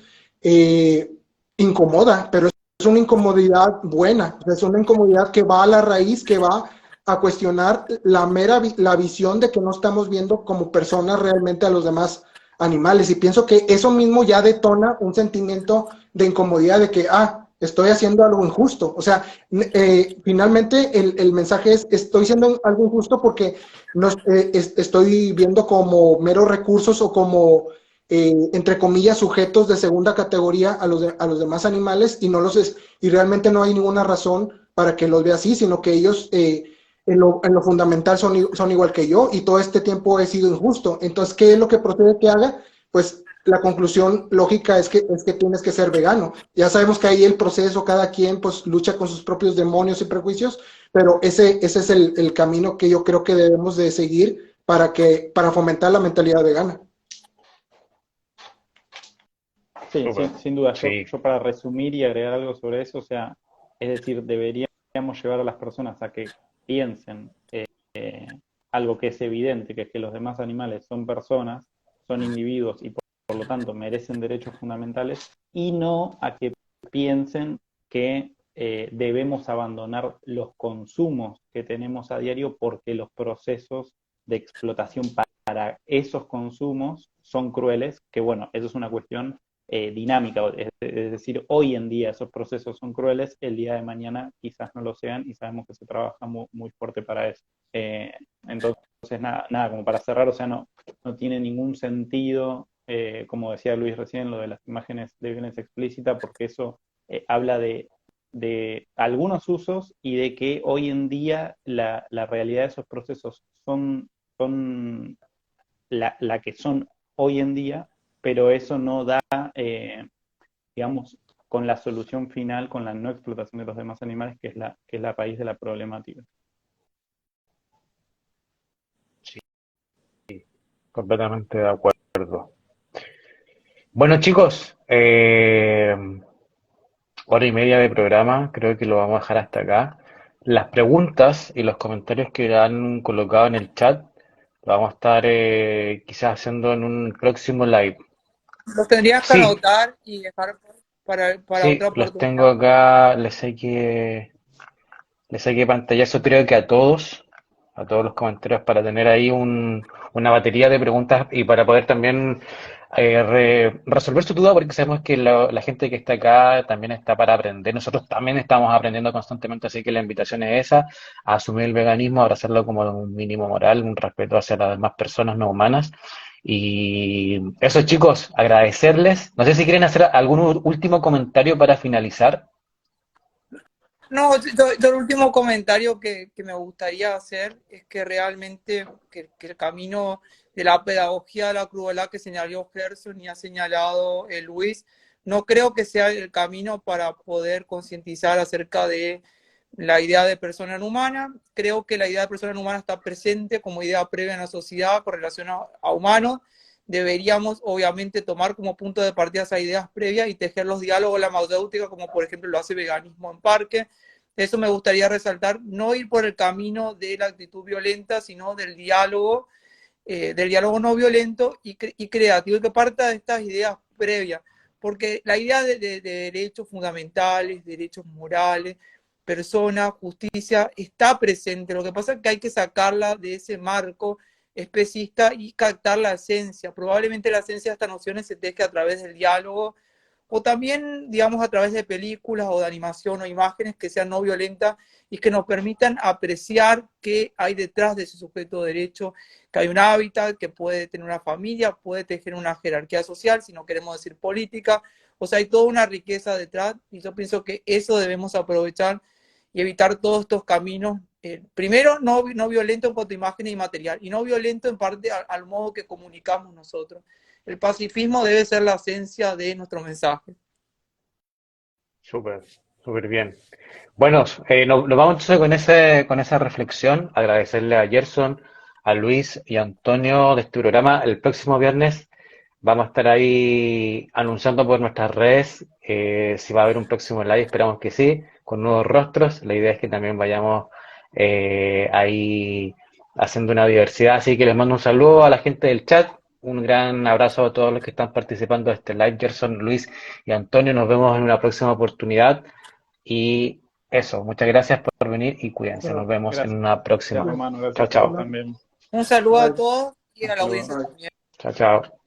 F: incomoda, pero es una incomodidad buena, es una incomodidad que va a la raíz, que va a cuestionar la visión de que no estamos viendo como personas realmente a los demás animales. Y pienso que eso mismo ya detona un sentimiento de incomodidad, de que, estoy haciendo algo injusto. O sea, finalmente el mensaje es, estoy haciendo algo injusto porque no, estoy viendo como meros recursos o como, entre comillas, sujetos de segunda categoría a los demás animales y, y realmente no hay ninguna razón para que los vea así, sino que ellos en lo fundamental son igual que yo y todo este tiempo he sido injusto. Entonces, ¿qué es lo que procede que haga? Pues la conclusión lógica es que tienes que ser vegano. Ya sabemos que ahí el proceso, cada quien pues lucha con sus propios demonios y prejuicios, pero ese es el camino que yo creo que debemos de seguir para fomentar la mentalidad vegana.
B: Sí,
E: Súper.
B: sin duda.
E: Sí.
B: Yo para resumir y agregar algo sobre eso, o sea, es decir, deberíamos llevar a las personas a que piensen algo que es evidente, que es que los demás animales son personas, son individuos y por lo tanto merecen derechos fundamentales, y no a que piensen que debemos abandonar los consumos que tenemos a diario porque los procesos de explotación para esos consumos son crueles, que bueno, eso es una cuestión dinámica, es decir, hoy en día esos procesos son crueles, el día de mañana quizás no lo sean y sabemos que se trabaja muy fuerte para eso. Entonces, nada, como para cerrar, o sea, no tiene ningún sentido, como decía Luis recién, lo de las imágenes de violencia explícita, porque eso habla de algunos usos y de que hoy en día la realidad de esos procesos son la que son hoy en día, pero eso no da, digamos, con la solución final, con la no explotación de los demás animales, que es la raíz de la problemática.
E: Completamente de acuerdo. Bueno, chicos, hora y media de programa, creo que lo vamos a dejar hasta acá. Las preguntas y los comentarios que han colocado en el chat, lo vamos a estar quizás haciendo en un próximo live.
D: Los tendrías que
E: Sí,
D: anotar y dejar para
E: sí,
D: otra
E: los tengo
D: oportunidad.
E: acá, les saqué pantallazo creo que a todos los comentarios para tener ahí una batería de preguntas y para poder también resolver su duda, porque sabemos que la gente que está acá también está para aprender. Nosotros también estamos aprendiendo constantemente, así que la invitación es esa, a asumir el veganismo, a abrazarlo como un mínimo moral, un respeto hacia las demás personas no humanas. Y eso, chicos, agradecerles. No sé si quieren hacer algún último comentario para finalizar.
D: No, yo el último comentario que me gustaría hacer es que realmente que el camino de la pedagogía de la crueldad que señaló Gerson y ha señalado Luis, no creo que sea el camino para poder concientizar acerca de la idea de persona no humana. Creo que la idea de persona no humana está presente como idea previa en la sociedad con relación a humanos. Deberíamos, obviamente, tomar como punto de partida esas ideas previas y tejer los diálogos, la maudéutica, como por ejemplo lo hace Veganismo en Parque. Eso me gustaría resaltar, no ir por el camino de la actitud violenta, sino del diálogo no violento y creativo, y que parta de estas ideas previas, porque la idea de derechos fundamentales, derechos morales, persona, justicia, está presente. Lo que pasa es que hay que sacarla de ese marco especista y captar la esencia. Probablemente la esencia de estas nociones se teje a través del diálogo o también, digamos, a través de películas o de animación o imágenes que sean no violentas y que nos permitan apreciar qué hay detrás de ese sujeto de derecho, que hay un hábitat, que puede tener una familia, puede tener una jerarquía social, si no queremos decir política. O sea, hay toda una riqueza detrás y yo pienso que eso debemos aprovechar y evitar todos estos caminos. Primero, no violento en cuanto a imágenes y material, y no violento en parte al modo que comunicamos nosotros. El pacifismo debe ser la esencia de nuestro mensaje.
E: Súper, súper bien. Bueno, nos vamos entonces con esa reflexión. Agradecerle a Gerson, a Luis y a Antonio de este programa. El próximo viernes vamos a estar ahí anunciando por nuestras redes si va a haber un próximo live. Esperamos que sí, con nuevos rostros. La idea es que también vayamos ahí haciendo una diversidad. Así que les mando un saludo a la gente del chat. Un gran abrazo a todos los que están participando de este live. Gerson, Luis y Antonio. Nos vemos en una próxima oportunidad. Y eso, muchas gracias por venir y cuídense. Nos
B: Bueno,
E: vemos en
B: gracias,
E: una próxima.
B: Romano,
E: Chao,
B: gracias a vos
E: chao.
B: también.
D: Un saludo a
F: Bye.
D: todos y a la
B: Hasta luego.
D: audiencia también.
E: Chao, chao.